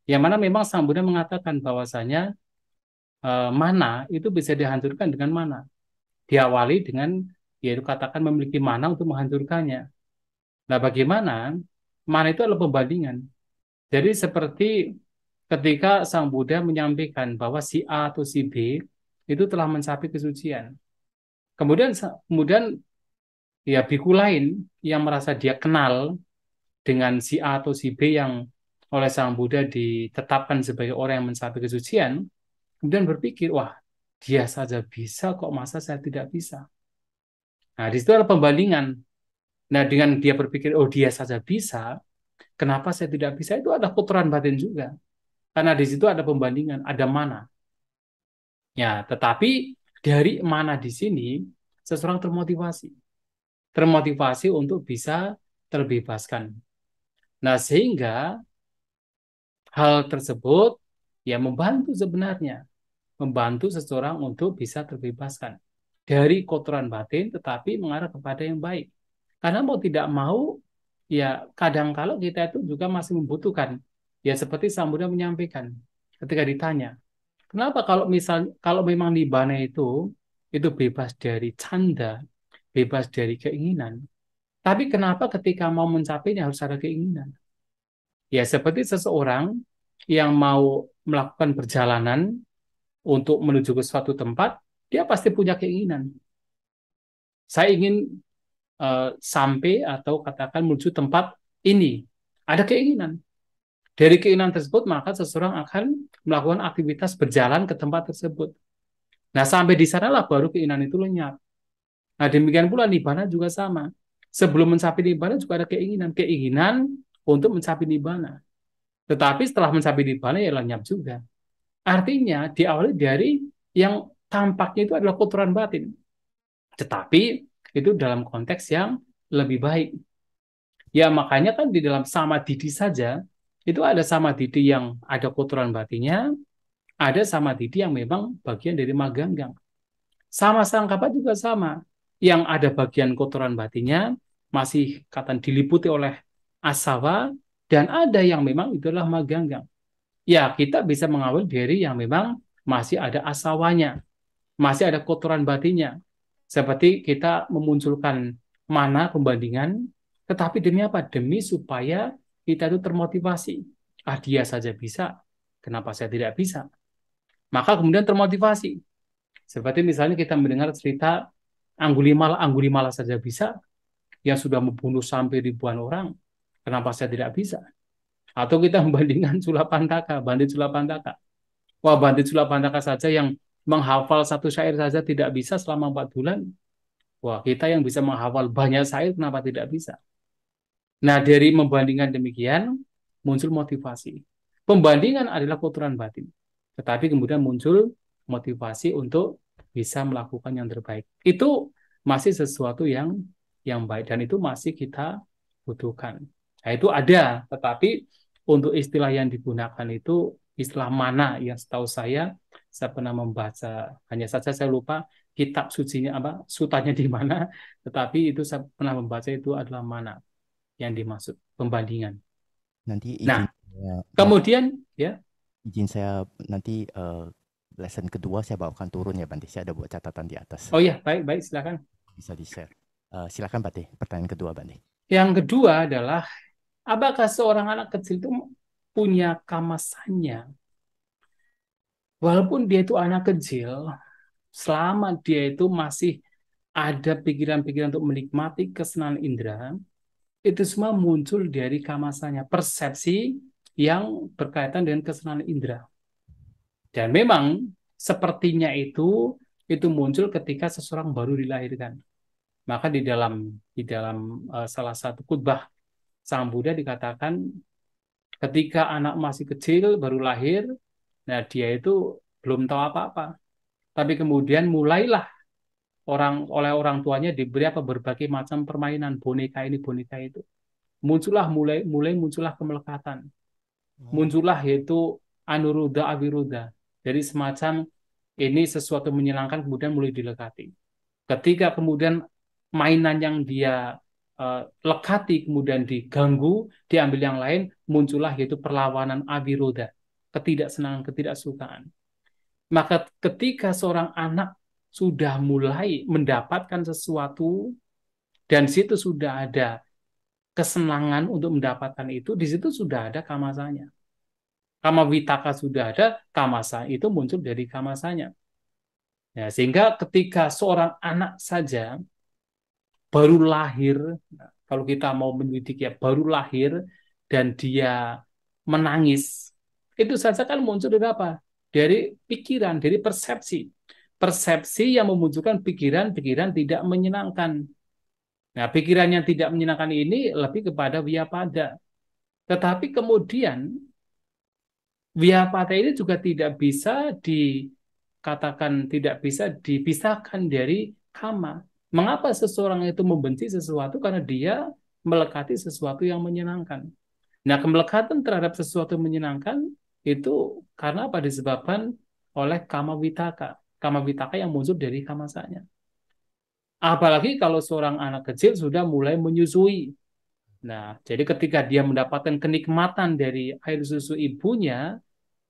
Yang mana memang Sang Buddha mengatakan bahwasanya mana itu bisa dihancurkan dengan mana. Diawali dengan yaitu katakan memiliki mana untuk menghancurkannya. Nah, bagaimana? Mana itu adalah pembandingan. Jadi seperti ketika Sang Buddha menyampaikan bahwa si A atau si B itu telah mencapai kesucian. Kemudian ya biku lain yang merasa dia kenal dengan si A atau si B yang oleh Sang Buddha ditetapkan sebagai orang yang mencapai kesucian, kemudian berpikir, wah, dia saja bisa kok masa saya tidak bisa. Nah, di situ ada pembandingan. Nah, dengan dia berpikir, oh dia saja bisa, kenapa saya tidak bisa? Itu ada kotoran batin juga. Karena di situ ada pembandingan, ada mana. Ya, tetapi dari mana di sini, seseorang termotivasi. Termotivasi untuk bisa terbebaskan. Nah, sehingga hal tersebut ya membantu sebenarnya. Membantu seseorang untuk bisa terbebaskan dari kotoran batin, tetapi mengarah kepada yang baik. Karena mau tidak mau, ya kadang kalau kita itu juga masih membutuhkan. Ya seperti Sang Buddha menyampaikan ketika ditanya, kenapa kalau memang nibbana itu bebas dari canda, bebas dari keinginan. Tapi kenapa ketika mau mencapainya harus ada keinginan? Ya seperti seseorang yang mau melakukan perjalanan untuk menuju ke suatu tempat, dia pasti punya keinginan. Saya ingin sampai atau katakan menuju tempat ini. Ada keinginan. Dari keinginan tersebut, maka seseorang akan melakukan aktivitas berjalan ke tempat tersebut. Nah, sampai di sanalah baru keinginan itu lenyap. Nah, demikian pula nibbana juga sama. Sebelum mencapai nibbana juga ada keinginan. Keinginan untuk mencapai nibbana. Tetapi setelah mencapai nibbana, ya lenyap juga. Artinya, diawali dari yang tampaknya itu adalah kotoran batin. Tetapi, itu dalam konteks yang lebih baik. Ya, makanya kan di dalam samadhi saja, itu ada samadhi yang ada kotoran batinnya, ada samadhi yang memang bagian dari maganggang. Sama sangkapa juga sama. Yang ada bagian kotoran batinnya, masih kata diliputi oleh asawa, dan ada yang memang itu adalah maganggang. Ya, kita bisa mengawal dari yang memang masih ada asawanya, masih ada kotoran batinnya. Seperti kita memunculkan mana pembandingan, tetapi demi apa? Demi supaya kita itu termotivasi. Ah, dia saja bisa, kenapa saya tidak bisa? Maka kemudian termotivasi. Seperti misalnya kita mendengar cerita Anggulimala saja bisa, yang sudah membunuh sampai ribuan orang, kenapa saya tidak bisa? Atau kita membandingkan Sulapantaka, Bandit Sulapantaka. Wah, Bandit Sulapantaka saja yang menghafal satu syair saja tidak bisa selama 4 bulan. Wah, kita yang bisa menghafal banyak syair, kenapa tidak bisa? Nah, dari membandingkan demikian, muncul motivasi. Pembandingan adalah kotoran batin. Tetapi kemudian muncul motivasi untuk bisa melakukan yang terbaik. Itu masih sesuatu yang baik, dan itu masih kita butuhkan. Nah, itu ada, tetapi untuk istilah yang digunakan itu istilah mana yang setahu saya pernah membaca, hanya saja saya lupa kitab sucinya apa, sutanya di mana, tetapi itu saya pernah membaca itu adalah mana. yang dimaksud pembandingan. Nanti Nah, saya, kemudian ya, izin saya nanti lesson kedua saya bawakan turun ya Bante. Saya ada buat catatan di atas. oh ya, baik baik silakan. Bisa di-share. Silakan Bante, pertanyaan kedua Bante. Yang kedua adalah apakah seorang anak kecil itu punya kamasannya? Walaupun dia itu anak kecil, selama dia itu masih ada pikiran-pikiran untuk menikmati kesenangan indera, itu semua muncul dari kamasannya, persepsi yang berkaitan dengan kesenangan indera. Dan memang sepertinya itu muncul ketika seseorang baru dilahirkan. Maka di dalam salah satu khutbah Sang Buddha dikatakan ketika anak masih kecil baru lahir, nah dia itu belum tahu apa-apa. Tapi kemudian mulailah oleh orang tuanya diberi berbagai macam permainan, boneka ini boneka itu. Mulai muncullah kemelekatan. Oh. Muncullah yaitu anuruddha aviruddha. Jadi semacam ini sesuatu menyenangkan kemudian mulai dilekati. Ketika kemudian mainan yang dia lekati kemudian diganggu, diambil yang lain, muncullah yaitu perlawanan aviroda, ketidaksenangan, ketidaksukaan. Maka ketika seorang anak sudah mulai mendapatkan sesuatu dan situ sudah ada kesenangan untuk mendapatkan itu, di situ sudah ada kamasanya. Kama vitaka sudah ada, kamasa itu muncul dari kamasanya. Ya, sehingga ketika seorang anak saja baru lahir, kalau kita mau mendidik ya baru lahir dan dia menangis, itu saja kan muncul dari apa? Dari pikiran, dari persepsi. Persepsi yang memunculkan pikiran-pikiran tidak menyenangkan. Nah, pikiran yang tidak menyenangkan ini lebih kepada vyapada. Tetapi kemudian vyapada ini juga tidak bisa dikatakan, tidak bisa dipisahkan dari kama. Mengapa seseorang itu membenci sesuatu? Karena dia melekati sesuatu yang menyenangkan. Nah, kemelekatan terhadap sesuatu yang menyenangkan itu karena apa? Disebabkan oleh kama vitaka. Kama vitaka yang muncul dari kamasanya. Apalagi kalau seorang anak kecil sudah mulai menyusui. Nah, jadi ketika dia mendapatkan kenikmatan dari air susu ibunya,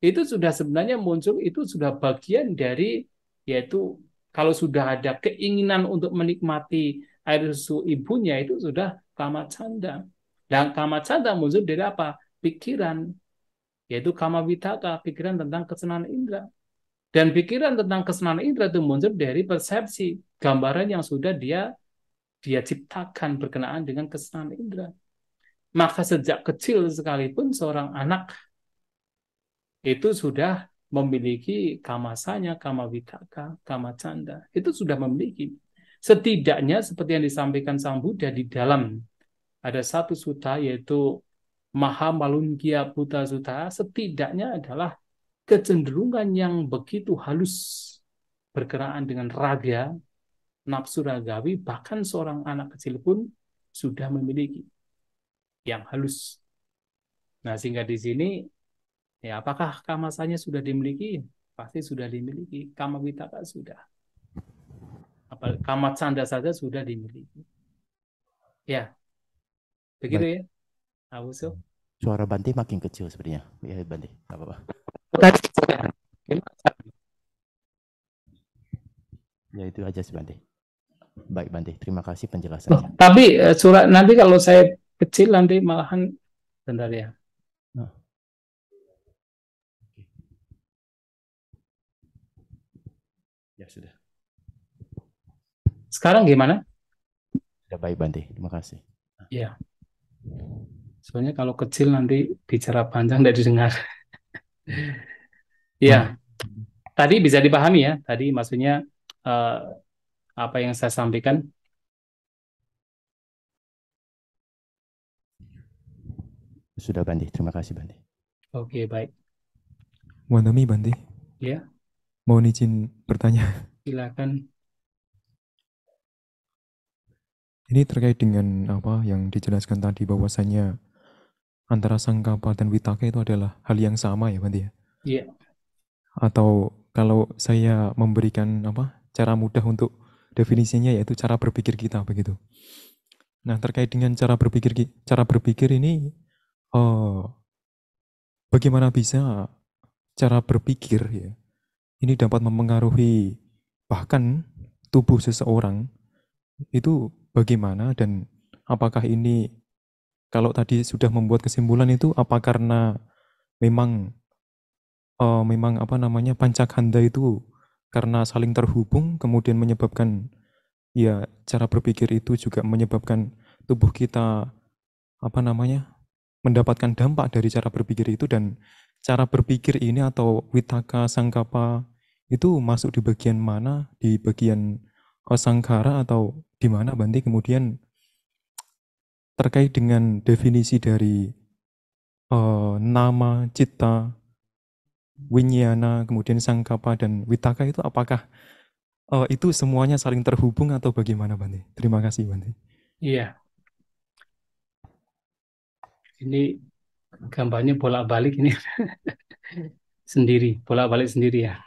itu sudah sebenarnya muncul, itu sudah bagian dari, yaitu kalau sudah ada keinginan untuk menikmati air susu ibunya, itu sudah kama canda. Dan kama canda muncul dari apa? Pikiran, yaitu kama vitaka, pikiran tentang kesenangan indera. Dan pikiran tentang kesenangan indera itu muncul dari persepsi, gambaran yang sudah dia ciptakan berkenaan dengan kesenangan indera. Maka sejak kecil sekalipun seorang anak itu sudah memiliki kamasanya, kama vitaka, kama canda. Itu sudah memiliki. Setidaknya seperti yang disampaikan Sang Buddha di dalam ada satu sutta yaitu Mahamalunkia Buddha Sutta, setidaknya adalah kecenderungan yang begitu halus berkenaan dengan raga, nafsu ragawi, bahkan seorang anak kecil pun sudah memiliki yang halus. Nah, sehingga di sini ya, apakah kamasanya sudah dimiliki? Pasti sudah dimiliki. Kama vitaka sudah. Kama canda saja sudah dimiliki. Ya, begitu Baik, ya, Auso. suara Bante makin kecil sepertinya. Ya Bante, nggak apa-apa. Ya itu aja sih Bante. Baik Bante, terima kasih penjelasannya. Tapi surat nanti kalau saya kecil nanti malahan bentar ya. Nah, ya sudah. Sekarang gimana? Sudah baik Bante, terima kasih. Ya, soalnya kalau kecil nanti bicara panjang tidak didengar. Ya, tadi bisa dipahami ya. Tadi maksudnya eh, apa yang saya sampaikan. Sudah Bante, terima kasih Bante. Oke, baik. Wanami Bante, Ya, mohon izin bertanya. silakan. Ini terkait dengan apa yang dijelaskan tadi bahwasanya antara sangkapa dan vitaka itu adalah hal yang sama ya Bante ya? Iya. Atau kalau saya memberikan apa cara mudah untuk definisinya yaitu cara berpikir kita begitu. Nah, terkait dengan cara berpikir ini, eh, bagaimana bisa cara berpikir ya, ini dapat mempengaruhi bahkan tubuh seseorang itu bagaimana, dan apakah ini, kalau tadi sudah membuat kesimpulan itu, apa karena memang memang apa namanya, pancakanda itu karena saling terhubung kemudian menyebabkan, ya, cara berpikir itu juga menyebabkan tubuh kita apa namanya, mendapatkan dampak dari cara berpikir itu, dan cara berpikir ini atau Witaka Sangkapa itu masuk di bagian mana, di bagian Sangkara atau di mana Bante? Kemudian terkait dengan definisi dari nama, cita, winyana, kemudian Sangkapa dan Witaka itu, apakah itu semuanya saling terhubung atau bagaimana Bante? Terima kasih Bante. Iya, ini gambarnya bolak-balik ini sendiri, bolak-balik sendiri ya.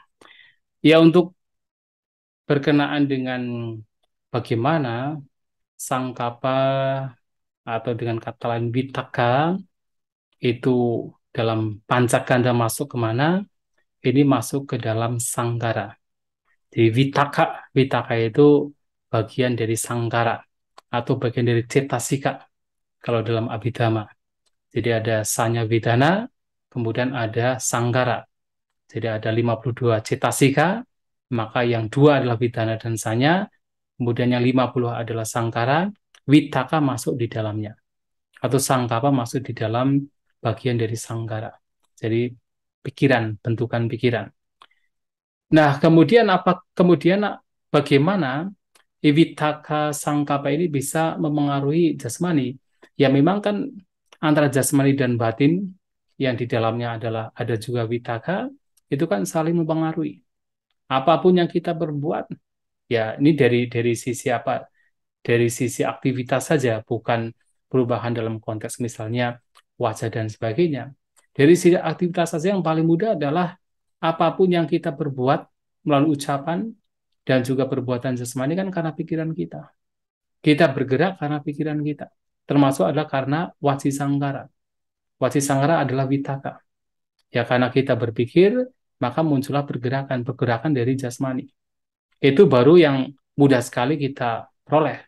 Ya, untuk berkenaan dengan bagaimana sangkapa atau dengan kata lain Vitaka itu dalam pancakanda masuk kemana? Ini masuk ke dalam sangkara. Jadi Vitaka itu bagian dari sangkara atau bagian dari cetasika kalau dalam Abhidhamma. Jadi ada sanya vedana, kemudian ada sangkara. Jadi ada 52 cetasika, maka yang dua adalah vedana dan sanya, kemudian yang 50 adalah sangkara, Vitaka masuk di dalamnya. Atau sangkapa masuk di dalam bagian dari sangkara. Jadi pikiran, bentukan pikiran. Nah, kemudian bagaimana Vitaka Sangkapa ini bisa memengaruhi jasmani? Ya memang kan antara jasmani dan batin yang di dalamnya adalah ada juga Vitaka, itu kan saling mempengaruhi. Apapun yang kita berbuat, ya ini dari sisi apa? Dari sisi aktivitas saja, bukan perubahan dalam konteks misalnya wajah dan sebagainya. Dari sisi aktivitas saja yang paling mudah adalah apapun yang kita berbuat melalui ucapan dan juga perbuatan jasmani kan karena pikiran kita. Kita bergerak karena pikiran kita. Termasuk adalah karena wati sangkara. Wati sangkara adalah vitaka. Ya karena kita berpikir, maka muncullah pergerakan dari jasmani. Itu baru yang mudah sekali kita peroleh.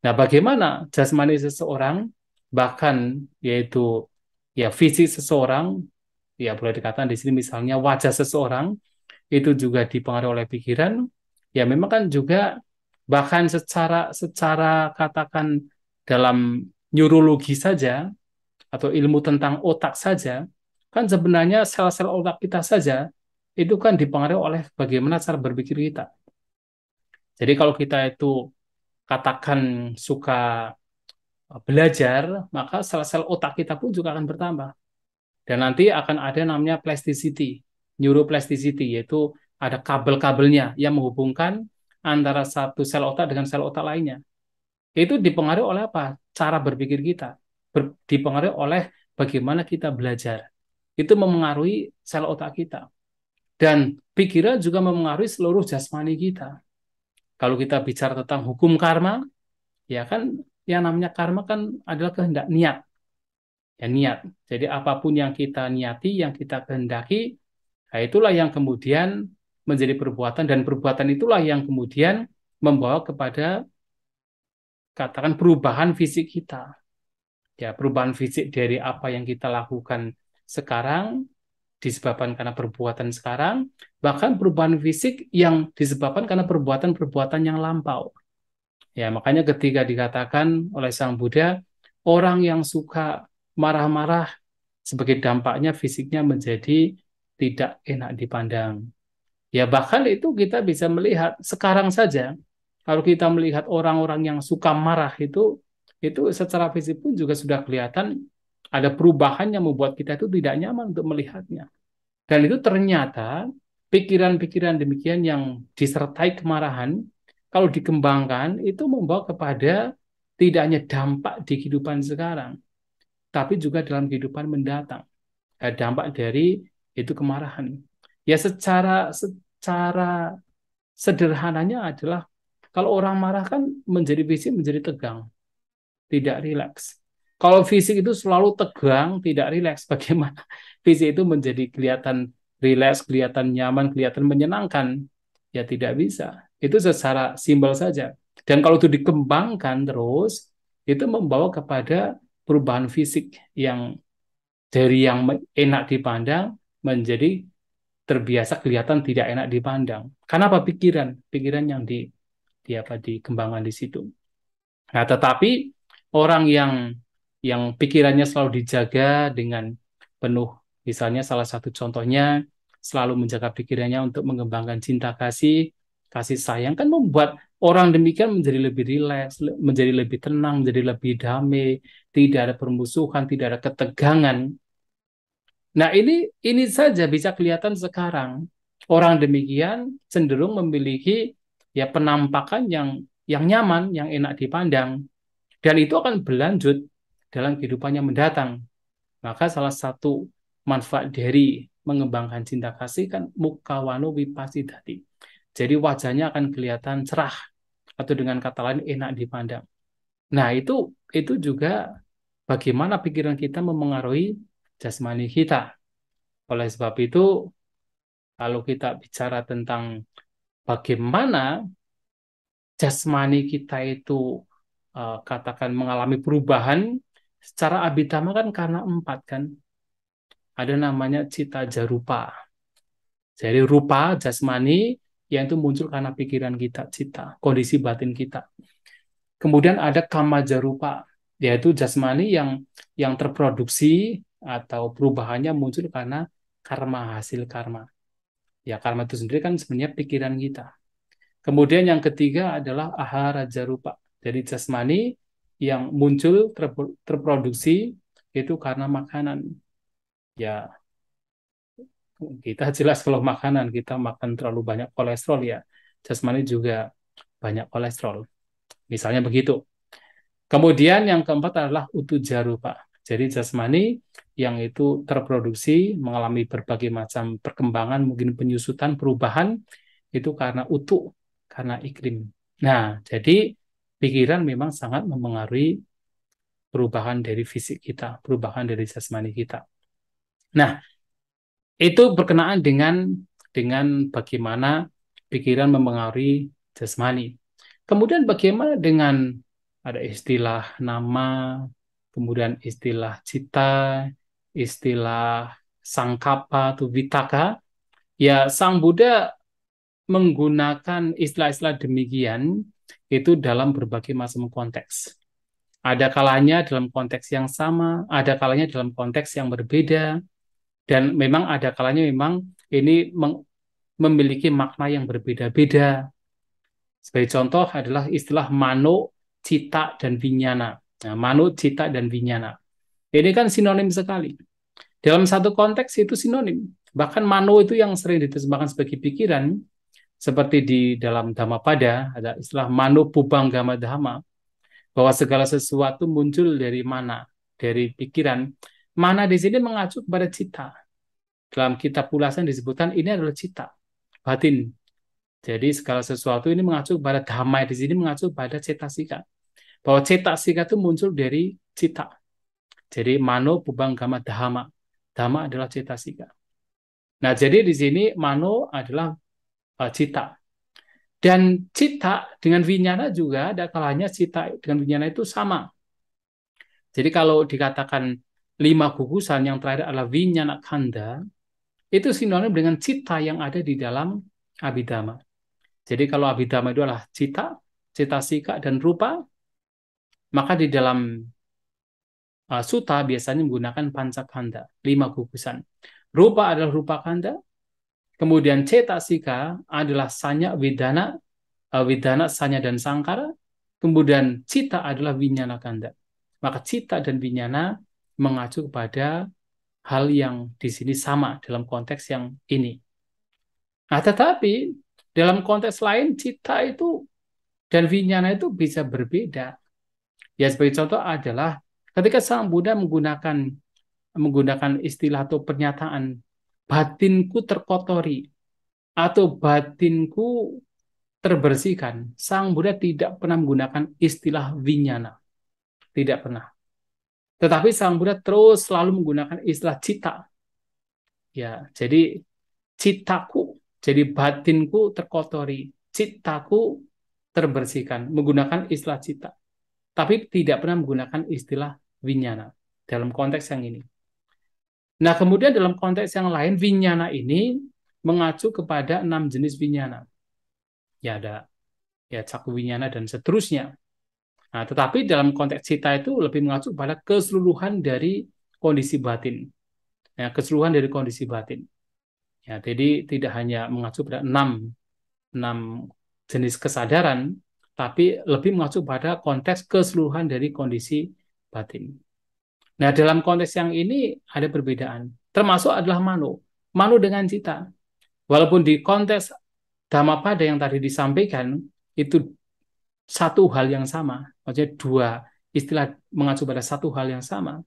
Nah, bagaimana jasmani seseorang, bahkan yaitu ya fisik seseorang, ya boleh dikatakan di sini misalnya wajah seseorang, itu juga dipengaruhi oleh pikiran, ya memang kan juga bahkan secara secara katakan dalam neurologi saja atau ilmu tentang otak saja, kan sebenarnya sel-sel otak kita saja itu kan dipengaruhi oleh bagaimana cara berpikir kita. Jadi kalau kita itu katakan suka belajar, maka sel-sel otak kita pun juga akan bertambah. Dan nanti akan ada namanya plasticity, neuroplasticity, yaitu ada kabel-kabelnya yang menghubungkan antara satu sel otak dengan sel otak lainnya. Itu dipengaruhi oleh apa? Cara berpikir kita. Dipengaruhi oleh bagaimana kita belajar. Itu memengaruhi sel otak kita. Dan pikiran juga memengaruhi seluruh jasmani kita. Kalau kita bicara tentang hukum karma, ya kan yang namanya karma kan adalah kehendak niat. Ya niat. Jadi apapun yang kita niati, yang kita kehendaki, nah itulah yang kemudian menjadi perbuatan, dan perbuatan itulah yang kemudian membawa kepada katakan perubahan fisik kita. Ya, perubahan fisik dari apa yang kita lakukan sekarang disebabkan karena perbuatan sekarang, bahkan perubahan fisik yang disebabkan karena perbuatan-perbuatan yang lampau. Ya, makanya ketika dikatakan oleh Sang Buddha, orang yang suka marah-marah sebagai dampaknya fisiknya menjadi tidak enak dipandang. Ya, bahkan itu kita bisa melihat sekarang saja, kalau kita melihat orang-orang yang suka marah itu secara fisik pun juga sudah kelihatan ada perubahan yang membuat kita itu tidak nyaman untuk melihatnya. Dan itu ternyata pikiran-pikiran demikian yang disertai kemarahan, kalau dikembangkan, itu membawa kepada tidak hanya dampak di kehidupan sekarang, tapi juga dalam kehidupan mendatang. Dampak dari itu kemarahan. Ya secara sederhananya adalah kalau orang marah kan menjadi fisik menjadi tegang. tidak rileks. Kalau fisik itu selalu tegang, tidak rileks. Bagaimana fisik itu menjadi kelihatan rileks, kelihatan nyaman, kelihatan menyenangkan? Ya tidak bisa. Itu secara simbol saja. Dan kalau itu dikembangkan terus, itu membawa kepada perubahan fisik yang dari yang enak dipandang menjadi terbiasa kelihatan tidak enak dipandang. Karena apa? Pikiran yang dikembangkan di situ. Nah, tetapi orang yang pikirannya selalu dijaga dengan penuh, misalnya salah satu contohnya selalu menjaga pikirannya untuk mengembangkan cinta kasih, kasih sayang, kan membuat orang demikian menjadi lebih rileks, menjadi lebih tenang, menjadi lebih damai, tidak ada permusuhan, tidak ada ketegangan. Nah, ini saja bisa kelihatan sekarang. Orang demikian cenderung memiliki ya penampakan yang nyaman, yang enak dipandang. Dan itu akan berlanjut dalam kehidupannya mendatang. Maka salah satu manfaat dari mengembangkan cinta kasih kan mukawano wipasidati. Jadi wajahnya akan kelihatan cerah atau dengan kata lain enak dipandang. Nah, itu juga bagaimana pikiran kita memengaruhi jasmani kita. Oleh sebab itu, kalau kita bicara tentang bagaimana jasmani kita itu katakan mengalami perubahan secara abhidhamma kan karena 4 kan. Ada namanya cita jarupa. Jadi rupa jasmani yang itu muncul karena pikiran kita, cita, kondisi batin kita. Kemudian ada kama jarupa, yaitu jasmani yang terproduksi atau perubahannya muncul karena karma, hasil karma. Ya, karma itu sendiri kan sebenarnya pikiran kita. Kemudian yang ketiga adalah ahara jarupa. Jadi jasmani yang muncul terproduksi itu karena makanan. Ya, kita jelas kalau makanan kita makan terlalu banyak kolesterol ya. Jasmani juga banyak kolesterol. Misalnya begitu. Kemudian yang keempat adalah utu jarupa. Jadi jasmani yang itu terproduksi mengalami berbagai macam perkembangan, mungkin penyusutan, perubahan itu karena utu, karena iklim. Nah, jadi pikiran memang sangat memengaruhi perubahan dari fisik kita, perubahan dari jasmani kita. Nah, itu berkenaan dengan bagaimana pikiran memengaruhi jasmani. Kemudian bagaimana dengan ada istilah nama, kemudian istilah cita, istilah sangkapa atau vitaka. Ya, Sang Buddha menggunakan istilah-istilah demikian itu dalam berbagai macam konteks. Ada kalanya dalam konteks yang sama, ada kalanya dalam konteks yang berbeda, dan memang ada kalanya memang ini memiliki makna yang berbeda-beda. Sebagai contoh adalah istilah mano, cita, dan vinyana. Nah, mano, cita, dan vinyana. Ini kan sinonim sekali. Dalam satu konteks itu sinonim. Bahkan mano itu yang sering diterjemahkan sebagai pikiran, seperti di dalam Dhammapada, ada istilah mano pubanggama dhamma, bahwa segala sesuatu muncul dari mana? Dari pikiran. Mana di sini mengacu kepada cita. Dalam kitab Ulasan disebutkan ini adalah cita, batin. Jadi segala sesuatu ini mengacu kepada dhamma, di sini mengacu pada cetasika. Bahwa cetasika itu muncul dari cita. Jadi mano pubanggama dhamma. Dhamma adalah cetasika. Nah, jadi di sini mano adalah cita. Dan cita dengan vinyana juga ada kalanya cita dengan vinyana itu sama. Jadi kalau dikatakan 5 gugusan, yang terakhir adalah vinyana kanda, itu sinonim dengan cita yang ada di dalam abhidhamma. Jadi kalau abhidhamma itu adalah cita, cetasika, dan rupa, maka di dalam sutta biasanya menggunakan pancakanda, 5 gugusan. Rupa adalah rupa kanda, kemudian cetasika adalah sanya, widana, sanya, dan sangkara, kemudian cita adalah vinyana kanda. Maka cita dan vinyana mengacu kepada hal yang di sini sama dalam konteks yang ini. Nah, tetapi dalam konteks lain cita itu dan vinyana itu bisa berbeda. Ya, sebagai contoh adalah ketika Sang Buddha menggunakan istilah atau pernyataan batinku terkotori atau batinku terbersihkan, Sang Buddha tidak pernah menggunakan istilah vinyana. tidak pernah. Tetapi Sang Buddha terus selalu menggunakan istilah cita. Ya, jadi citaku, jadi batinku terkotori, citaku terbersihkan, menggunakan istilah cita. Tapi tidak pernah menggunakan istilah winyana dalam konteks yang ini. Nah, kemudian dalam konteks yang lain, winyana ini mengacu kepada 6 jenis winyana. Ya, ada ya caku winyana dan seterusnya. Nah, tetapi dalam konteks cita itu lebih mengacu pada keseluruhan dari kondisi batin. Ya, keseluruhan dari kondisi batin. Ya, jadi tidak hanya mengacu pada 6 jenis kesadaran, tapi lebih mengacu pada konteks keseluruhan dari kondisi batin. Nah, dalam konteks yang ini ada perbedaan. Termasuk adalah mano. Mano dengan cita. Walaupun di konteks Dhammapada yang tadi disampaikan, itu satu hal yang sama. Maksudnya dua istilah mengacu pada satu hal yang sama.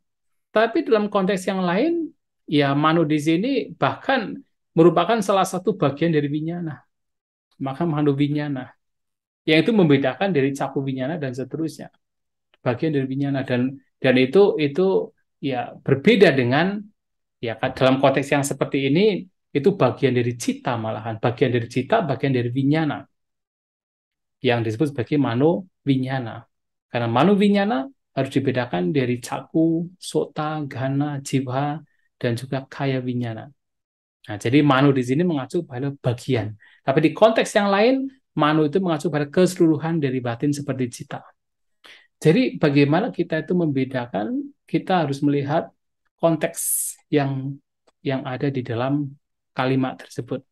Tapi dalam konteks yang lain, ya mano di sini bahkan merupakan salah satu bagian dari winyana. Maka mano winyana. Yang itu membedakan dari caku winyana dan seterusnya. Bagian dari winyana. Dan itu ya berbeda dengan ya dalam konteks yang seperti ini itu bagian dari cita malahan, bagian dari cita, bagian dari winyana yang disebut sebagai mano winyana. Karena mano winyana harus dibedakan dari caku, sota, gana, jiwa, dan juga kaya winyana. Nah, jadi mano di sini mengacu pada bagian. Tapi di konteks yang lain, mano itu mengacu pada keseluruhan dari batin seperti cita. Jadi bagaimana kita itu membedakan, kita harus melihat konteks yang ada di dalam kalimat tersebut.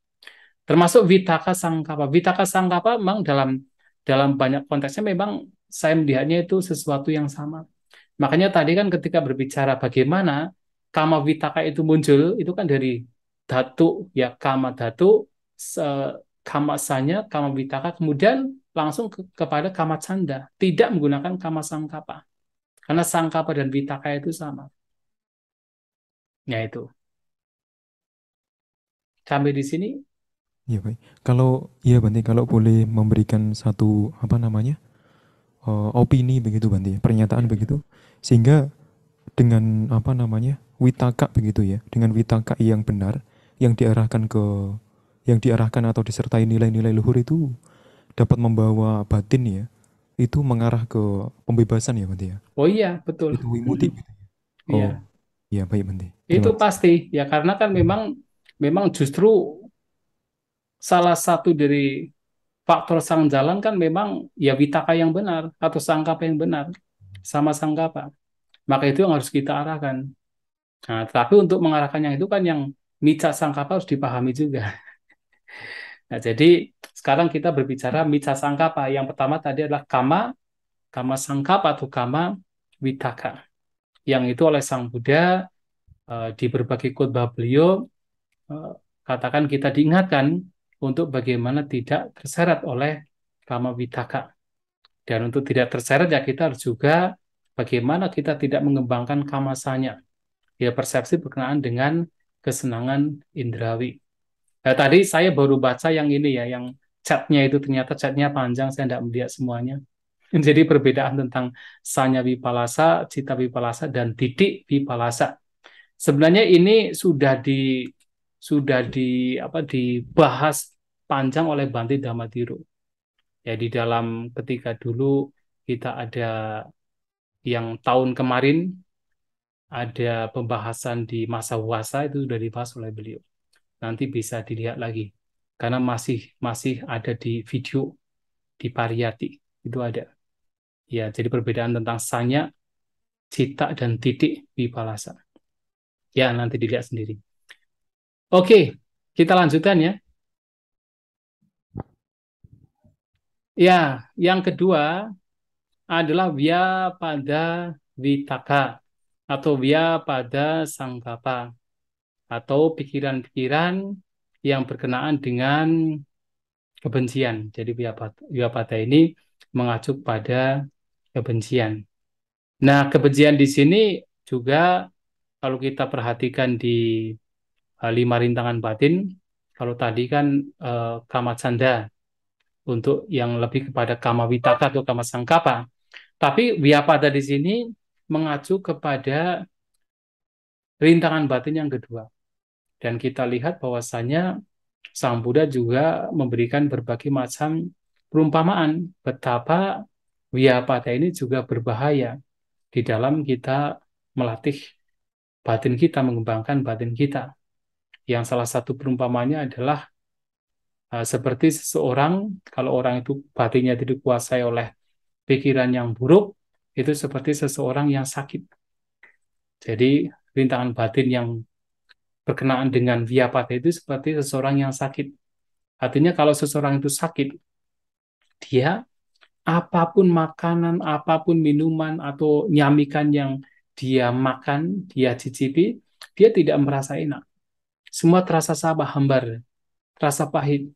Termasuk vitaka sangkapa. Vitaka sangkapa memang dalam banyak konteksnya memang saya melihatnya itu sesuatu yang sama. Makanya tadi kan ketika berbicara bagaimana kama vitaka itu muncul, itu kan dari dhatu, ya kama dhatu, kama sanya, kama vitaka, kemudian langsung kepada kama canda. Tidak menggunakan kama sangkapa. Karena sangkapa dan vitaka itu sama. Ya itu. Sampai di sini. Iya baik. Kalau iya Bante, kalau boleh memberikan satu apa namanya opini begitu Bante, pernyataan begitu, sehingga dengan apa namanya witaka begitu ya, dengan witaka yang benar, yang diarahkan atau disertai nilai-nilai luhur itu dapat membawa batin ya, itu mengarah ke pembebasan ya Bante ya. Oh iya, betul. Itu wimuti. Oh Iya. iya baik Bante. Itu Terima kasih. pasti ya karena kan memang justru salah satu dari faktor sang jalan kan memang ya vitaka yang benar atau sangkapa yang benar sama sangkapa. Maka itu yang harus kita arahkan. Nah, tapi untuk mengarahkan yang itu kan yang mica sangkapa harus dipahami juga. Nah, jadi sekarang kita berbicara mica sangkapa. Yang pertama tadi adalah kama sangkapa atau kama vitaka. Yang itu oleh Sang Buddha di berbagai khotbah beliau katakan kita diingatkan untuk bagaimana tidak terseret oleh kama vitaka. Dan untuk tidak terseret ya kita harus juga bagaimana kita tidak mengembangkan kamasanya. Ya persepsi berkenaan dengan kesenangan indrawi. Nah, tadi saya baru baca yang ini ya, yang chatnya itu ternyata chatnya panjang, saya tidak melihat semuanya. Jadi perbedaan tentang sanya vipalasa, cita vipalasa, dan titik vipalasa. Sebenarnya ini dibahas panjang oleh Bhante Dhammadhiro. Ya di dalam ketika dulu kita ada yang tahun kemarin ada pembahasan di masa wasa itu sudah dibahas oleh beliau. Nanti bisa dilihat lagi karena masih ada di video di Pariyati itu ada. Ya, jadi perbedaan tentang sanya, cita dan titik vipalasa. Ya, nanti dilihat sendiri. Oke, kita lanjutkan ya. Ya, yang kedua adalah via pada vitaka atau via pada sangkapa atau pikiran-pikiran yang berkenaan dengan kebencian. Jadi via pada ini mengacu pada kebencian. Nah, kebencian di sini juga kalau kita perhatikan di 5 rintangan batin, kalau tadi kan kama canda untuk yang lebih kepada kama vitaka atau kama sangkapa. Tapi Vyapada di sini mengacu kepada rintangan batin yang kedua. Dan kita lihat bahwasanya Sang Buddha juga memberikan berbagai macam perumpamaan betapa Vyapada ini juga berbahaya di dalam kita melatih batin kita, mengembangkan batin kita. Yang salah satu perumpamannya adalah seperti seseorang, kalau orang itu batinnya dikuasai oleh pikiran yang buruk, itu seperti seseorang yang sakit. Jadi rintangan batin yang berkenaan dengan Vyapada itu seperti seseorang yang sakit. Artinya kalau seseorang itu sakit, dia apapun makanan, apapun minuman atau nyamikan yang dia makan, dia cicipi, dia tidak merasa enak. Semua terasa hambar, terasa pahit.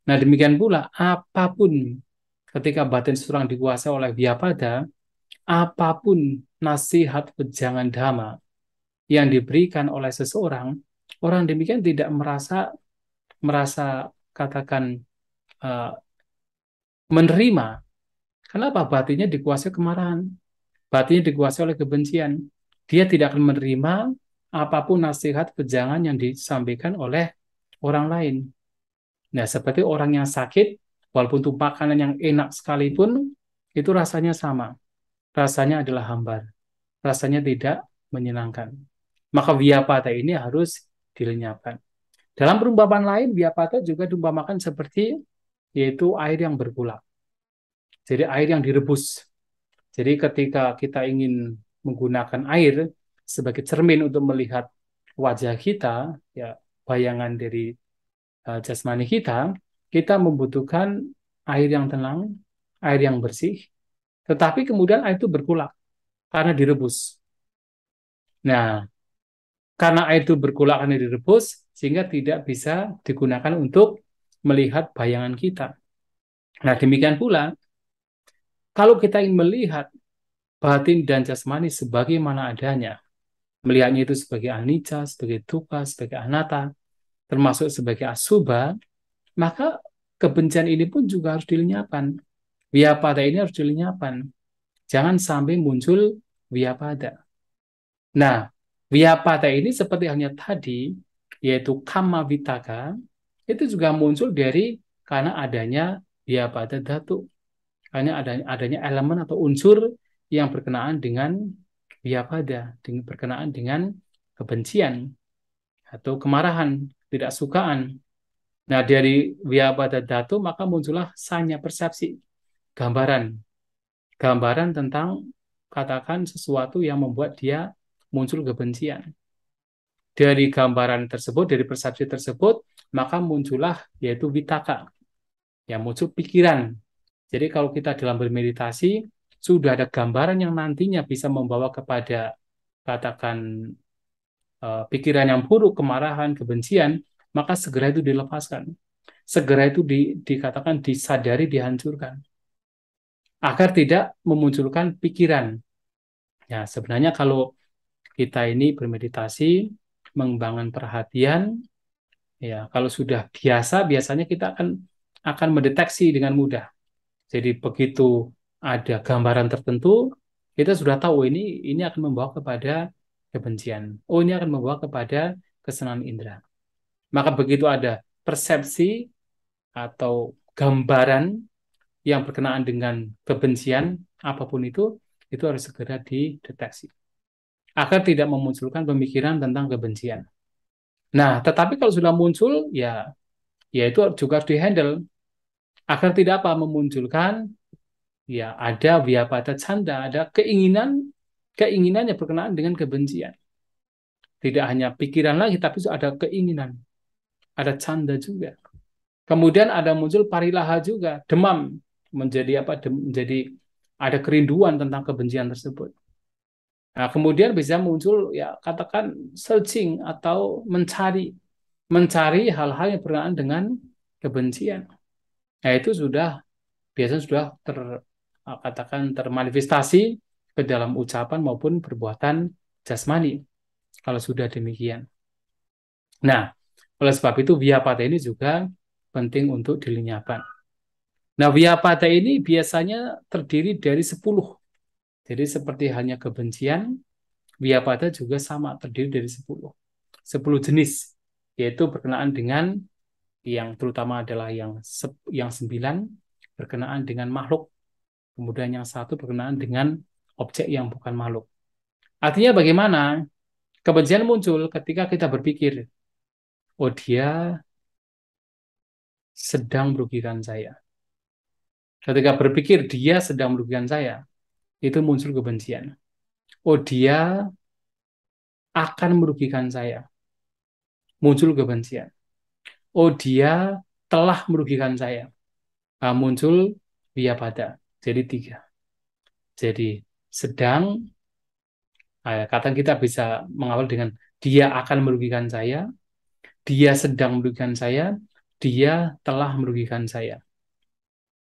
Nah, demikian pula apapun ketika batin seseorang dikuasai oleh Vyapada, apapun nasihat wejangan dhamma yang diberikan oleh seseorang, orang demikian tidak merasa katakan menerima. Kenapa? Batinnya dikuasai kemarahan, batinnya dikuasai oleh kebencian. Dia tidak akan menerima apapun nasihat wejangan yang disampaikan oleh orang lain. Nah, seperti orang yang sakit, walaupun itu makanan yang enak sekalipun, itu rasanya sama. Rasanya adalah hambar. Rasanya tidak menyenangkan. Maka Vyapada ini harus dilenyapkan. Dalam perumpamaan lain, Vyapada juga diumpamakan seperti yaitu air yang bergulak. Jadi air yang direbus. Jadi ketika kita ingin menggunakan air sebagai cermin untuk melihat wajah kita, ya bayangan dari jasmani kita, kita membutuhkan air yang tenang, air yang bersih, tetapi kemudian air itu bergulak karena direbus. Nah, karena air itu bergulak karena direbus, sehingga tidak bisa digunakan untuk melihat bayangan kita. Nah, demikian pula, kalau kita ingin melihat batin dan jasmani sebagaimana adanya, melihatnya itu sebagai anicca, sebagai dukkha, sebagai anatta, termasuk sebagai asubha, maka kebencian ini pun juga harus dilenyapkan. Vyapada ini harus dilenyapkan. Jangan sampai muncul Vyapada. Nah, Vyapada ini seperti halnya tadi, yaitu Kamma Vitaka, itu juga muncul karena adanya Vyapada dhatu. Karena adanya elemen atau unsur yang berkenaan dengan Vyapada, berkenaan dengan kebencian atau kemarahan, tidak sukaan. Nah, dari Vyapada dhatu maka muncullah sanya persepsi, gambaran. Gambaran tentang katakan sesuatu yang membuat dia muncul kebencian. Dari gambaran tersebut, dari persepsi tersebut, maka muncullah yaitu vitaka, yang muncul pikiran. Jadi kalau kita dalam bermeditasi, sudah ada gambaran yang nantinya bisa membawa kepada katakan pikiran yang buruk, kemarahan, kebencian, maka segera itu dilepaskan. Segera itu dikatakan disadari, dihancurkan. Agar tidak memunculkan pikiran. Ya, sebenarnya kalau kita ini bermeditasi, mengembangkan perhatian, ya kalau sudah biasa, biasanya kita akan mendeteksi dengan mudah. Jadi begitu ada gambaran tertentu, kita sudah tahu ini akan membawa kepada kebencian. Oh, ini akan membawa kepada kesenangan indera. Maka begitu ada persepsi atau gambaran yang berkenaan dengan kebencian, apapun itu harus segera dideteksi. Agar tidak memunculkan pemikiran tentang kebencian. Nah, tetapi kalau sudah muncul, ya itu juga harus dihandle. Agar tidak memunculkan, ya ada Vyapada canda, ada keinginan yang berkenaan dengan kebencian. Tidak hanya pikiran lagi, tapi ada keinginan. Ada canda juga. Kemudian ada muncul parilaha juga, demam. Menjadi menjadi ada kerinduan tentang kebencian tersebut. Nah, kemudian bisa muncul ya katakan searching atau mencari hal-hal yang berkenaan dengan kebencian. Nah, itu biasanya sudah katakan termanifestasi ke dalam ucapan maupun perbuatan jasmani kalau sudah demikian. Nah, oleh sebab itu Vyapada ini juga penting untuk dilenyapkan. Nah, Vyapada ini biasanya terdiri dari 10 Jadi seperti halnya kebencian, Vyapada juga sama, terdiri dari 10 jenis, yaitu berkenaan dengan yang terutama adalah yang 9 berkenaan dengan makhluk, kemudian yang 1 berkenaan dengan objek yang bukan makhluk. Artinya bagaimana? Kebencian muncul ketika kita berpikir, oh dia sedang merugikan saya. Ketika berpikir dia sedang merugikan saya, itu muncul kebencian. Oh dia akan merugikan saya, muncul kebencian. Oh dia telah merugikan saya, muncul Vyapada. Jadi 3. Jadi sedang, kata kita bisa mengawal dengan dia akan merugikan saya, dia sedang merugikan saya, dia telah merugikan saya.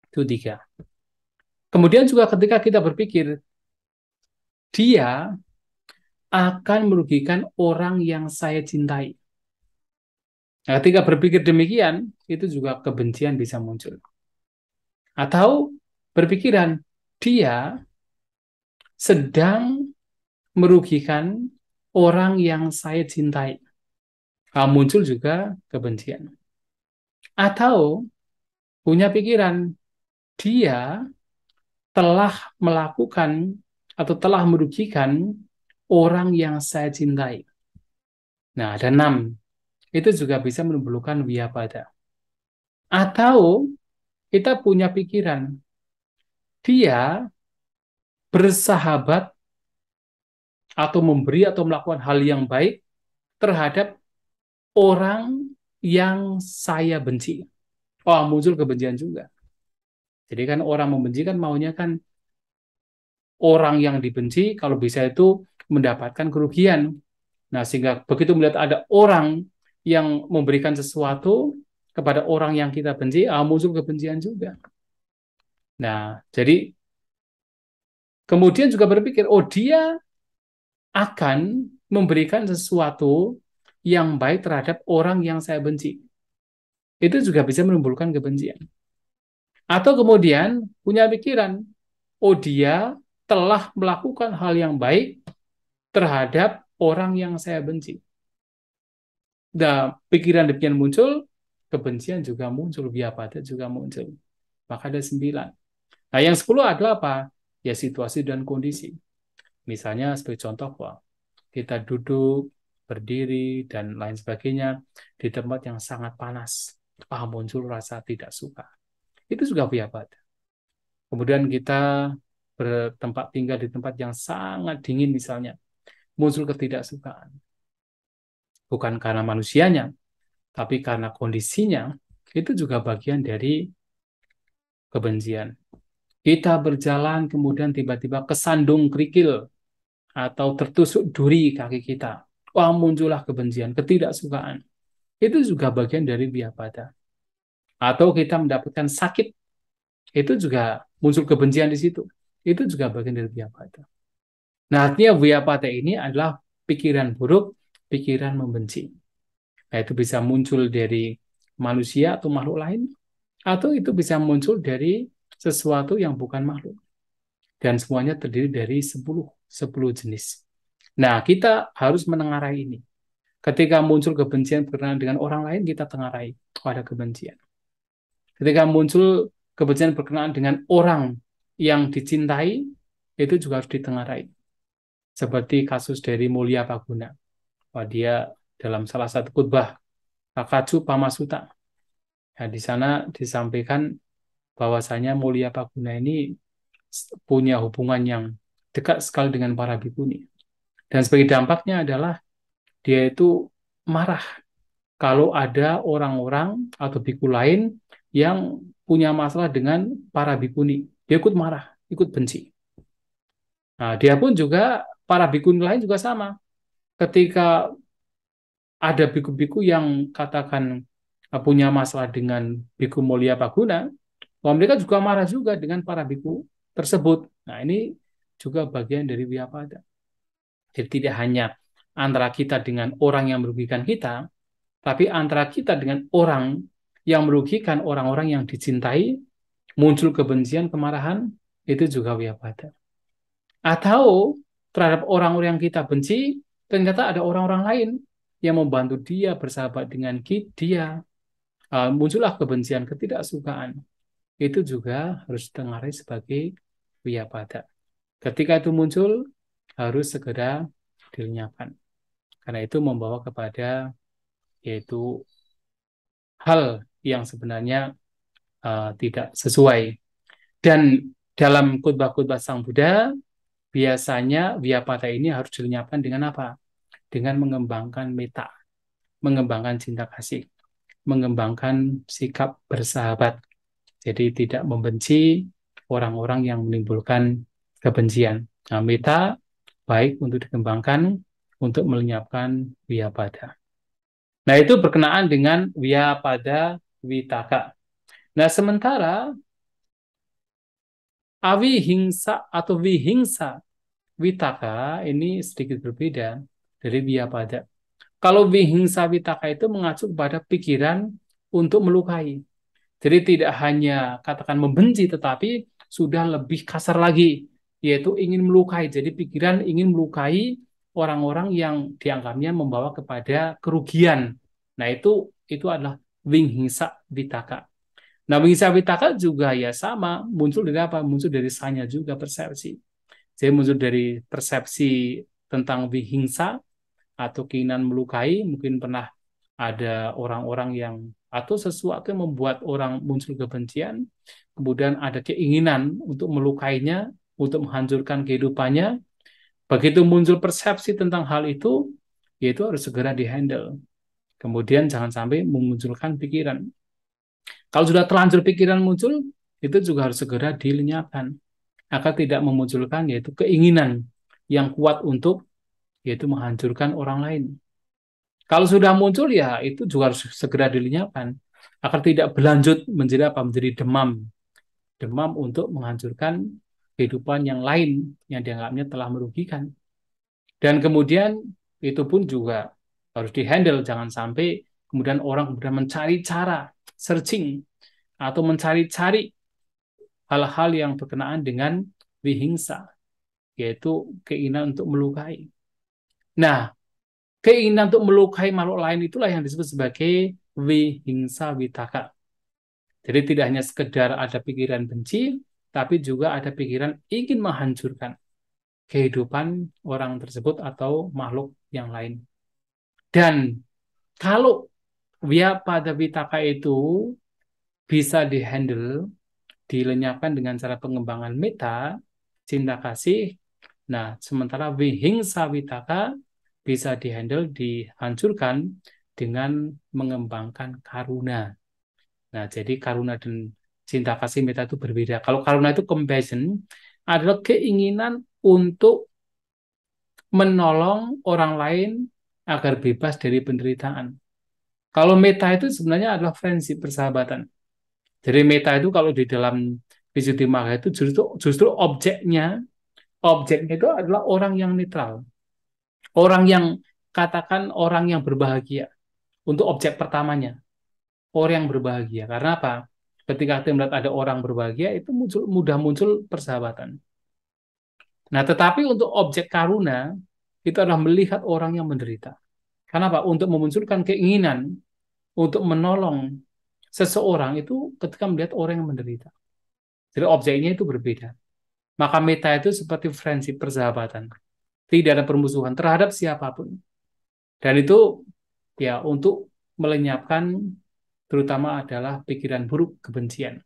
Itu 3. Kemudian juga ketika kita berpikir, dia akan merugikan orang yang saya cintai. Nah, ketika berpikir demikian, itu juga kebencian bisa muncul. Atau berpikiran, dia sedang merugikan orang yang saya cintai. Muncul juga kebencian. Atau punya pikiran, dia telah melakukan atau telah merugikan orang yang saya cintai. Nah, ada 6. Itu juga bisa menimbulkan Vyapada. Atau kita punya pikiran, dia bersahabat atau memberi atau melakukan hal yang baik terhadap orang yang saya benci. Oh, muncul kebencian juga. Jadi kan orang membenci kan maunya kan orang yang dibenci kalau bisa itu mendapatkan kerugian. Nah, sehingga begitu melihat ada orang yang memberikan sesuatu kepada orang yang kita benci, muncul kebencian juga. Nah, jadi kemudian juga berpikir, oh dia akan memberikan sesuatu yang baik terhadap orang yang saya benci. Itu juga bisa menimbulkan kebencian. Atau kemudian punya pikiran, oh dia telah melakukan hal yang baik terhadap orang yang saya benci. Nah, pikiran demikian muncul, kebencian juga muncul, Vyapada juga muncul. Maka ada 9. Nah, yang 10 adalah apa? Ya situasi dan kondisi. Misalnya sebagai contoh, kita duduk, berdiri, dan lain sebagainya di tempat yang sangat panas. Muncul rasa tidak suka. Itu juga Vyapada. Kemudian kita bertempat tinggal di tempat yang sangat dingin misalnya. Muncul ketidaksukaan. Bukan karena manusianya, tapi karena kondisinya, itu juga bagian dari kebencian. Kita berjalan kemudian tiba-tiba kesandung kerikil atau tertusuk duri kaki kita. Muncullah kebencian, ketidaksukaan. Itu juga bagian dari Vyapada. Atau kita mendapatkan sakit, itu juga muncul kebencian di situ. Itu juga bagian dari Vyapada. Nah, artinya Vyapada ini adalah pikiran buruk, pikiran membenci. Nah, itu bisa muncul dari manusia atau makhluk lain, atau itu bisa muncul dari sesuatu yang bukan makhluk. Dan semuanya terdiri dari 10 jenis. Nah, kita harus menengarai ini. Ketika muncul kebencian berkenaan dengan orang lain, kita tengarai pada kebencian. Ketika muncul kebencian berkenaan dengan orang yang dicintai, itu juga harus ditengarai. Seperti kasus dari Mulia Paguna. Dia dalam salah satu khutbah, Kakacu Pamasuta. Nah, di sana disampaikan bahwasanya Mulia Paguna ini punya hubungan yang dekat sekali dengan para bhikkhuni. Dan sebagai dampaknya adalah dia itu marah kalau ada orang-orang atau bhikkhu lain yang punya masalah dengan para bhikkhuni. Dia ikut marah, ikut benci. Nah, dia pun juga, para bhikkhuni lain juga sama. Ketika ada bhikkhu-bhikkhu yang katakan punya masalah dengan Bhikkhu Mulia Paguna, mereka juga marah juga dengan para bhikkhu tersebut. Nah, ini juga bagian dari Vyapada. Jadi tidak hanya antara kita dengan orang yang merugikan kita, tapi antara kita dengan orang yang merugikan orang-orang yang dicintai, muncul kebencian, kemarahan, itu juga Vyapada. Atau terhadap orang-orang yang kita benci, ternyata ada orang-orang lain yang membantu dia bersahabat dengan dia. Muncullah kebencian, ketidaksukaan. Itu juga harus ditengarai sebagai wyapada. Ketika itu muncul, harus segera dilenyapkan. Karena itu membawa kepada yaitu hal yang sebenarnya tidak sesuai. Dan dalam khotbah-khotbah Sang Buddha, biasanya wyapada ini harus dilenyapkan dengan apa? Dengan mengembangkan metta, mengembangkan cinta kasih, mengembangkan sikap bersahabat. Jadi tidak membenci orang-orang yang menimbulkan kebencian. Nah, metta baik untuk dikembangkan untuk melenyapkan wyapada. Nah, itu berkenaan dengan wyapada witaka. Nah, sementara awihingsa atau vihingsa witaka ini sedikit berbeda dari wyapada. Kalau vihingsa witaka itu mengacu kepada pikiran untuk melukai. Jadi tidak hanya katakan membenci, tetapi sudah lebih kasar lagi, yaitu ingin melukai. Jadi pikiran ingin melukai orang-orang yang dianggapnya membawa kepada kerugian. Nah, itu adalah vihingsa witaka. Nah, wihingsa witaka juga ya sama, muncul dari apa? Muncul dari sanya juga, persepsi. Jadi muncul dari persepsi tentang vihingsa atau keinginan melukai. Mungkin pernah ada orang-orang yang atau sesuatu yang membuat orang muncul kebencian, kemudian ada keinginan untuk melukainya, untuk menghancurkan kehidupannya. Begitu muncul persepsi tentang hal itu, yaitu harus segera dihandle. Kemudian jangan sampai memunculkan pikiran. Kalau sudah terlanjur pikiran muncul, itu juga harus segera dilenyapkan agar tidak memunculkan yaitu keinginan yang kuat untuk yaitu menghancurkan orang lain. Kalau sudah muncul ya itu juga harus segera dilenyapkan agar tidak berlanjut menjadi apa? Menjadi demam. Demam untuk menghancurkan kehidupan yang lain yang dianggapnya telah merugikan. Dan kemudian itu pun juga harus dihandle, jangan sampai kemudian orang kemudian mencari cara, searching atau mencari-cari hal-hal yang berkenaan dengan vihingsa, yaitu keinginan untuk melukai. Nah, keinginan untuk melukai makhluk lain itulah yang disebut sebagai vihingsa witaka. Jadi tidak hanya sekedar ada pikiran benci, tapi juga ada pikiran ingin menghancurkan kehidupan orang tersebut atau makhluk yang lain. Dan kalau pada witaka itu bisa dihandle, dilenyapkan dengan cara pengembangan metta, cinta kasih. Nah, sementara vihingsa witaka bisa dihandle, dihancurkan dengan mengembangkan karuna. Nah, jadi karuna dan cinta kasih metta itu berbeda. Kalau karuna itu compassion, adalah keinginan untuk menolong orang lain agar bebas dari penderitaan. Kalau metta itu sebenarnya adalah friendship, persahabatan. Jadi metta itu kalau di dalam Visuddhimagga itu justru objeknya itu adalah orang yang netral. Orang yang katakan orang yang berbahagia. Untuk objek pertamanya, orang yang berbahagia. Karena apa? Ketika kita melihat ada orang berbahagia, itu mudah muncul persahabatan. Nah, tetapi untuk objek karuna, itu adalah melihat orang yang menderita. Kenapa? Untuk memunculkan keinginan untuk menolong seseorang itu ketika melihat orang yang menderita. Jadi objeknya itu berbeda. Maka metta itu seperti friendship, persahabatan. Tidak ada permusuhan terhadap siapapun. Dan itu ya untuk melenyapkan terutama adalah pikiran buruk, kebencian.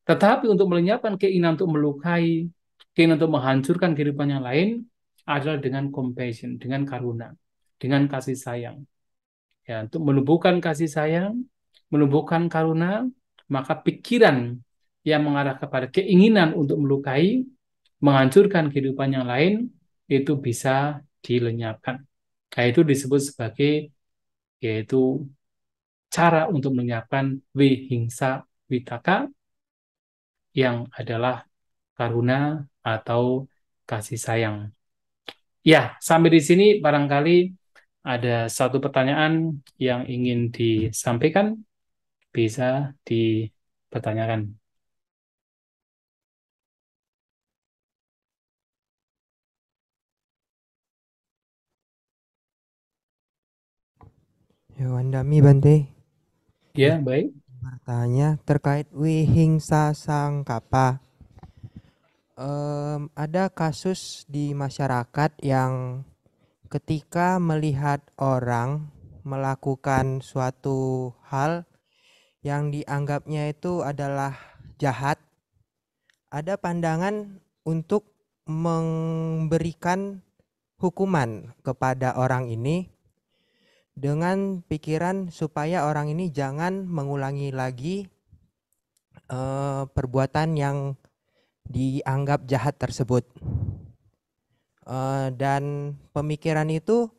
Tetapi untuk melenyapkan keinginan untuk melukai, keinginan untuk menghancurkan kehidupan yang lain adalah dengan compassion, dengan karuna, dengan kasih sayang. Ya, untuk menumbuhkan kasih sayang, menumbuhkan karuna, maka pikiran yang mengarah kepada keinginan untuk melukai, menghancurkan kehidupan yang lain, itu bisa dilenyapkan. Nah, itu disebut sebagai yaitu cara untuk menyiapkan vihingsa witaka yang adalah karuna atau kasih sayang. Ya, sampai di sini barangkali ada satu pertanyaan yang ingin disampaikan, bisa dipertanyakan. Wandami Bante, Ya, baik. bertanya terkait wihingsa sangkapa. Ada kasus di masyarakat yang ketika melihat orang melakukan suatu hal yang dianggapnya itu adalah jahat, ada pandangan untuk memberikan hukuman kepada orang ini dengan pikiran supaya orang ini jangan mengulangi lagi perbuatan yang dianggap jahat tersebut. Dan pemikiran itu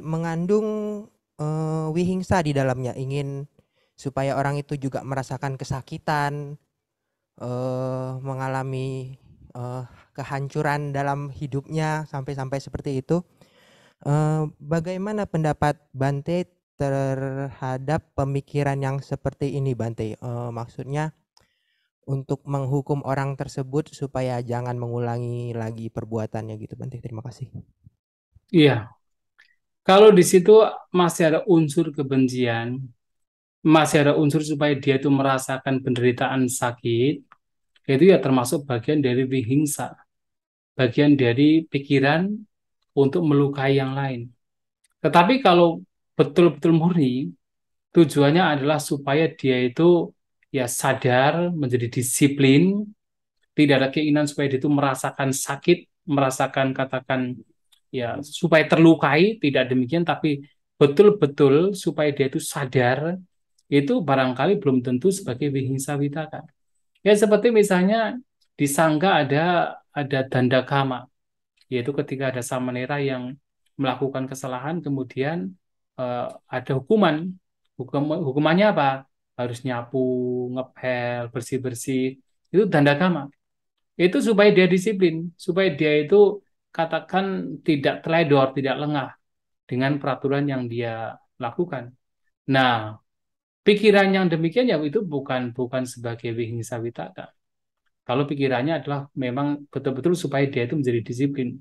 mengandung wihingsa di dalamnya, ingin supaya orang itu juga merasakan kesakitan, mengalami kehancuran dalam hidupnya sampai seperti itu. Bagaimana pendapat Bante terhadap pemikiran yang seperti ini, Bante? Maksudnya untuk menghukum orang tersebut supaya jangan mengulangi lagi perbuatannya gitu, Bante. Terima kasih. Iya. Kalau di situ masih ada unsur kebencian, masih ada unsur supaya dia itu merasakan penderitaan sakit, itu ya termasuk bagian dari wihingsa, bagian dari pikiran untuk melukai yang lain. Tetapi kalau betul-betul murni, tujuannya adalah supaya dia itu ya sadar, menjadi disiplin, tidak ada keinginan supaya dia itu merasakan sakit, merasakan katakan ya supaya terlukai, tidak demikian, tapi betul-betul supaya dia itu sadar, itu barangkali belum tentu sebagai wihingsa witaka. Ya seperti misalnya di sangga ada dandakama, yaitu ketika ada samanera yang melakukan kesalahan kemudian ada hukuman. Hukumannya apa? Harus nyapu, ngepel, bersih-bersih. Itu dandakama. Itu supaya dia disiplin, supaya dia itu katakan tidak teledor, tidak lengah dengan peraturan yang dia lakukan. Nah, pikiran yang demikian ya itu bukan sebagai wihingsa witaka. Kalau pikirannya adalah memang betul-betul supaya dia itu menjadi disiplin.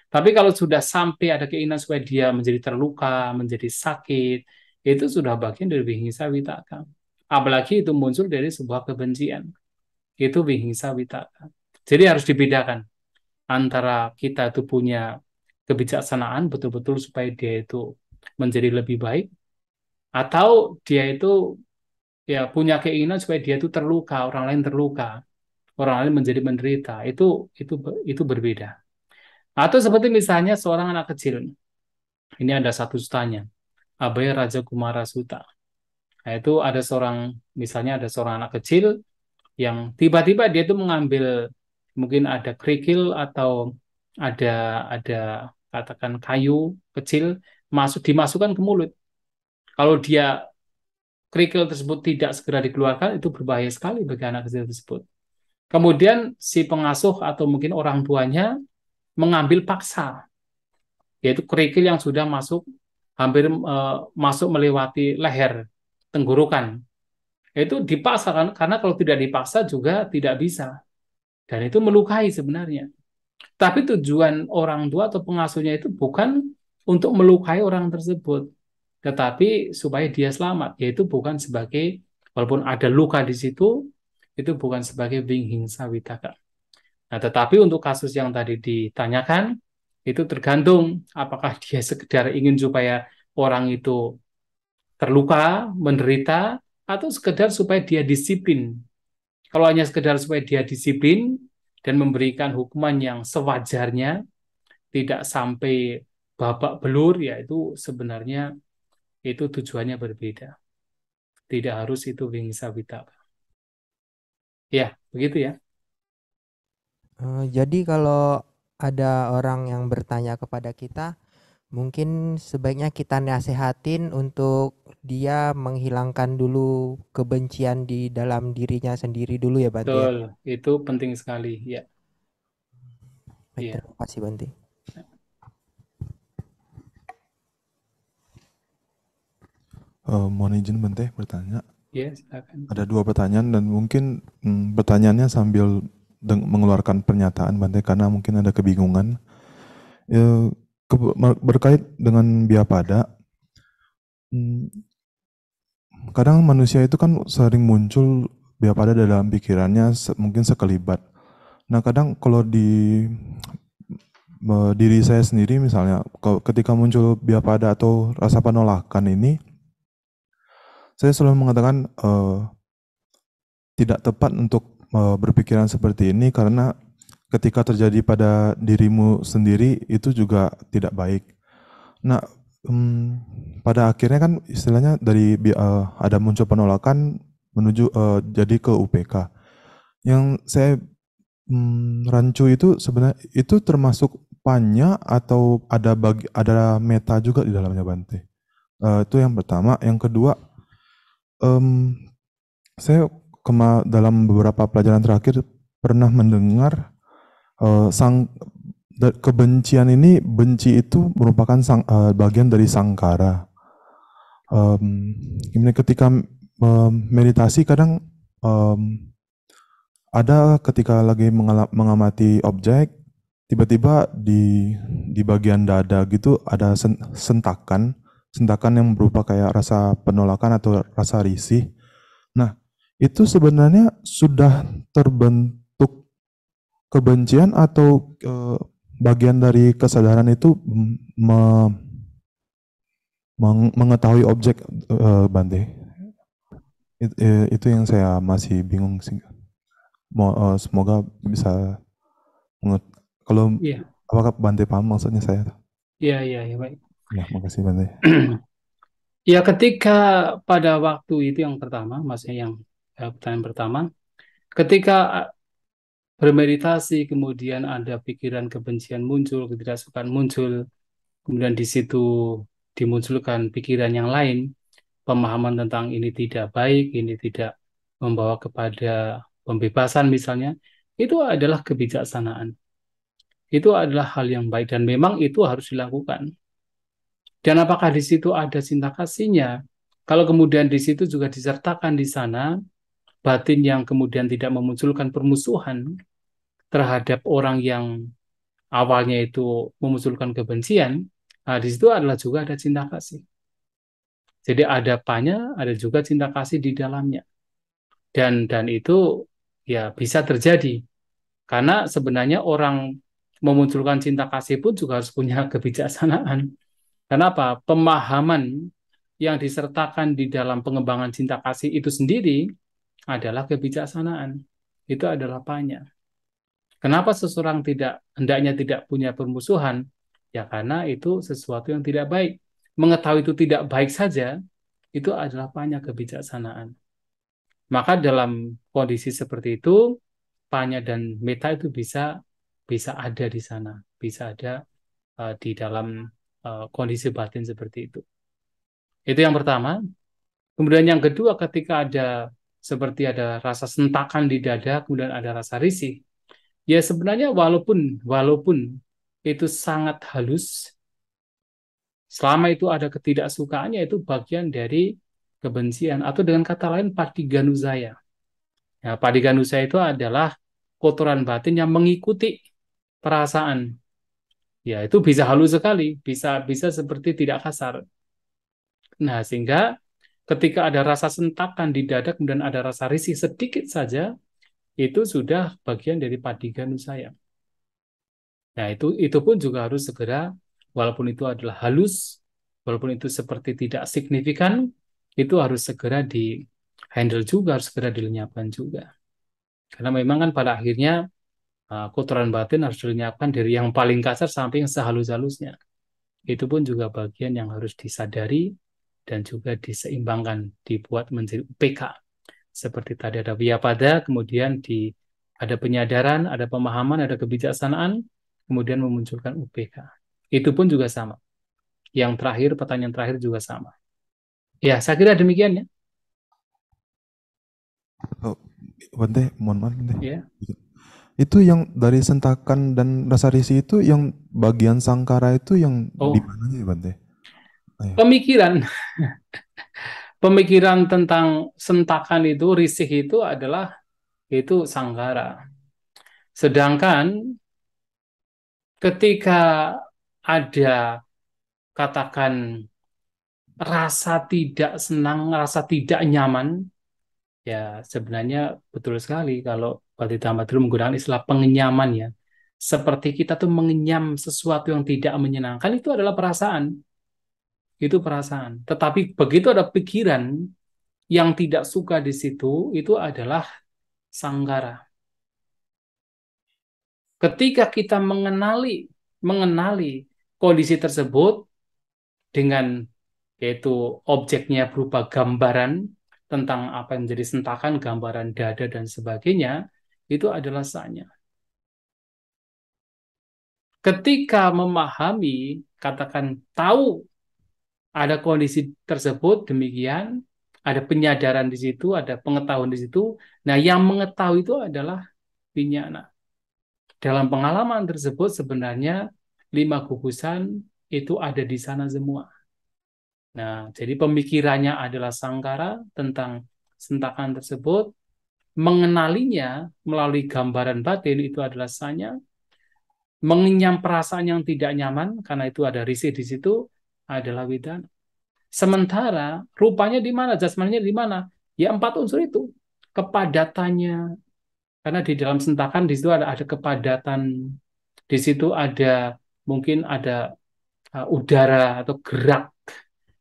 Tapi kalau sudah sampai ada keinginan supaya dia menjadi terluka, menjadi sakit, itu sudah bagian dari wihingsa witaka. Apalagi itu muncul dari sebuah kebencian. Itu wihingsa witaka. Jadi harus dibedakan antara kita itu punya kebijaksanaan betul-betul supaya dia itu menjadi lebih baik, atau dia itu ya punya keinginan supaya dia itu terluka, orang lain terluka, orang lain menjadi menderita. Itu berbeda. Atau seperti misalnya seorang anak kecil. Ini ada satu sutanya, Abhaya Raja Kumara Sutta. Nah, itu ada seorang, misalnya ada seorang anak kecil yang tiba-tiba dia itu mengambil mungkin ada kerikil atau ada katakan kayu kecil dimasukkan ke mulut. Kalau dia kerikil tersebut tidak segera dikeluarkan, itu berbahaya sekali bagi anak kecil tersebut. Kemudian si pengasuh atau mungkin orang tuanya mengambil paksa, yaitu kerikil yang sudah masuk hampir masuk melewati leher, tenggorokan. Itu dipaksa karena kalau tidak dipaksa juga tidak bisa. Dan itu melukai sebenarnya. Tapi tujuan orang tua atau pengasuhnya itu bukan untuk melukai orang tersebut, tetapi supaya dia selamat, yaitu bukan sebagai, walaupun ada luka di situ, itu bukan sebagai wihingsa witaka. Nah, tetapi untuk kasus yang tadi ditanyakan, itu tergantung apakah dia sekedar ingin supaya orang itu terluka, menderita, atau sekedar supaya dia disiplin. Kalau hanya sekedar supaya dia disiplin dan memberikan hukuman yang sewajarnya, tidak sampai babak belur, ya itu sebenarnya itu tujuannya berbeda. Tidak harus itu wingsa witaka. Ya, begitu ya. Jadi kalau ada orang yang bertanya kepada kita, mungkin sebaiknya kita nasihatin untuk dia menghilangkan dulu kebencian di dalam dirinya sendiri dulu ya, Bante. Betul, itu penting sekali. Ya, Baik, ya. terima kasih, Bante. Mohon izin Bante bertanya. Ya, silakan. Ada 2 pertanyaan dan mungkin pertanyaannya sambil mengeluarkan pernyataan Bante karena mungkin ada kebingungan. Berkait dengan Biapada, Hmm, Kadang manusia itu kan sering muncul biapada dalam pikirannya mungkin sekelibat. Nah, kadang kalau di diri saya sendiri misalnya, ketika muncul biapada atau rasa penolakan ini, saya selalu mengatakan tidak tepat untuk berpikiran seperti ini karena ketika terjadi pada dirimu sendiri itu juga tidak baik. Nah, pada akhirnya kan istilahnya dari ada muncul penolakan menuju jadi ke UPK. Yang saya rancu itu sebenarnya itu termasuk panya atau ada meta juga di dalamnya, Bante. Itu yang pertama. Yang kedua, em, saya dalam beberapa pelajaran terakhir pernah mendengar kebencian ini, benci itu merupakan bagian dari sangkara. Ketika meditasi kadang ada ketika lagi mengamati objek, tiba-tiba di bagian dada gitu ada sentakan yang berupa kayak rasa penolakan atau rasa risih. Nah, itu sebenarnya sudah terbentuk kebencian atau bagian dari kesadaran itu mengetahui objek, Bante. Itu yang saya masih bingung sih. Semoga bisa kalau Iya, apakah Bante paham maksudnya saya? iya, iya, iya, baik. Ya, makasih Bante. Ya, ketika pada waktu itu yang pertama, maksudnya yang pertanyaan pertama, ketika bermeditasi, kemudian ada pikiran kebencian muncul, ketidaksukaan muncul, kemudian di situ dimunculkan pikiran yang lain, pemahaman tentang ini tidak baik, ini tidak membawa kepada pembebasan misalnya, itu adalah kebijaksanaan. Itu adalah hal yang baik dan memang itu harus dilakukan. Dan apakah di situ ada cinta kasihnya? Kalau kemudian di situ juga disertakan di sana batin yang kemudian tidak memunculkan permusuhan terhadap orang yang awalnya itu memunculkan kebencian, nah di situ adalah juga ada cinta kasih. Jadi ada panya, ada juga cinta kasih di dalamnya. Dan itu ya bisa terjadi karena sebenarnya orang memunculkan cinta kasih pun juga harus punya kebijaksanaan. Kenapa? Pemahaman yang disertakan di dalam pengembangan cinta kasih itu sendiri adalah kebijaksanaan. Itu adalah panya. Kenapa seseorang hendaknya tidak punya permusuhan? Ya karena itu sesuatu yang tidak baik. Mengetahui itu tidak baik saja, itu adalah panya kebijaksanaan. Maka dalam kondisi seperti itu, panya dan meta itu bisa bisa ada di sana, bisa ada di dalam kondisi batin seperti itu. Itu yang pertama. Kemudian yang kedua, ketika ada seperti ada rasa sentakan di dada, kemudian ada rasa risih. Ya sebenarnya walaupun itu sangat halus, selama itu ada ketidaksukaannya itu bagian dari kebencian atau dengan kata lain patiganusaya. Ya, patiganusaya itu adalah kotoran batin yang mengikuti perasaan. Ya, itu bisa halus sekali, bisa bisa seperti tidak kasar. Nah, sehingga ketika ada rasa sentakan di dada kemudian ada rasa risih sedikit saja, itu sudah bagian dari patiganusaya. Nah, itu pun juga harus segera, walaupun itu adalah halus, walaupun itu seperti tidak signifikan, itu harus segera di handle juga, harus segera dilenyapkan juga. Karena memang kan pada akhirnya kotoran batin harus dilenyapkan dari yang paling kasar sampai yang sehalus-halusnya. Itu pun juga bagian yang harus disadari dan juga diseimbangkan, dibuat menjadi UPK. Seperti tadi ada Viyapada, kemudian ada penyadaran, ada pemahaman, ada kebijaksanaan, kemudian memunculkan UPK. Itu pun juga sama. Yang terakhir, pertanyaan terakhir juga sama. Ya, saya kira demikian ya. Oh, Bante, mohon maaf Bante. Ya. Itu yang dari sentakan dan rasa risih itu yang bagian sangkara itu yang di Oh, mana ya Bante? Ayo. pemikiran tentang sentakan itu, risih itu adalah itu sanggara. Sedangkan ketika ada katakan rasa tidak senang, rasa tidak nyaman, ya sebenarnya betul sekali kalau Bante Dhamma dulu menggunakan istilah pengenyaman ya. Seperti kita tuh mengenyam sesuatu yang tidak menyenangkan, itu adalah perasaan. Itu perasaan. Tetapi begitu ada pikiran yang tidak suka di situ, itu adalah sanggara. Ketika kita mengenali kondisi tersebut dengan yaitu objeknya berupa gambaran tentang apa yang menjadi sentakan, gambaran dada dan sebagainya, itu adalah sanya. Ketika memahami, katakan tahu ada kondisi tersebut demikian, ada penyadaran di situ, ada pengetahuan di situ. Nah, yang mengetahui itu adalah vinyana. Dalam pengalaman tersebut sebenarnya 5 gugusan itu ada di sana semua. Nah, jadi pemikirannya adalah sangkara tentang sentakan tersebut, mengenalinya melalui gambaran batin itu adalah sanya, mengenyam perasaan yang tidak nyaman karena itu ada risih di situ adalah wedana. Sementara rupanya di mana, jasmaninya di mana? Ya 4 unsur itu. Kepadatannya, karena di dalam sentakan di situ ada kepadatan, di situ ada mungkin ada udara atau gerak.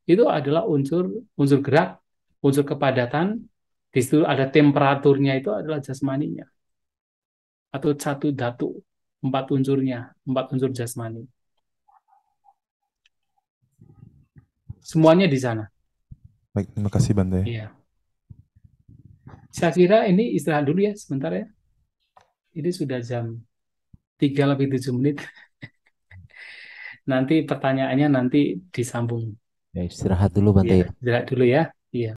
Itu adalah unsur unsur gerak, unsur kepadatan. Di situ ada temperaturnya itu adalah jasmaninya atau satu dhatu, 4 unsurnya, 4 unsur jasmani. Semuanya di sana. Baik, terima kasih Bante. Iya. Saya kira ini istirahat dulu ya sebentar ya. Ini sudah jam 3 lebih 7 menit. Nanti pertanyaannya nanti disambung. Ya, istirahat dulu Bante. Ya, istirahat dulu ya.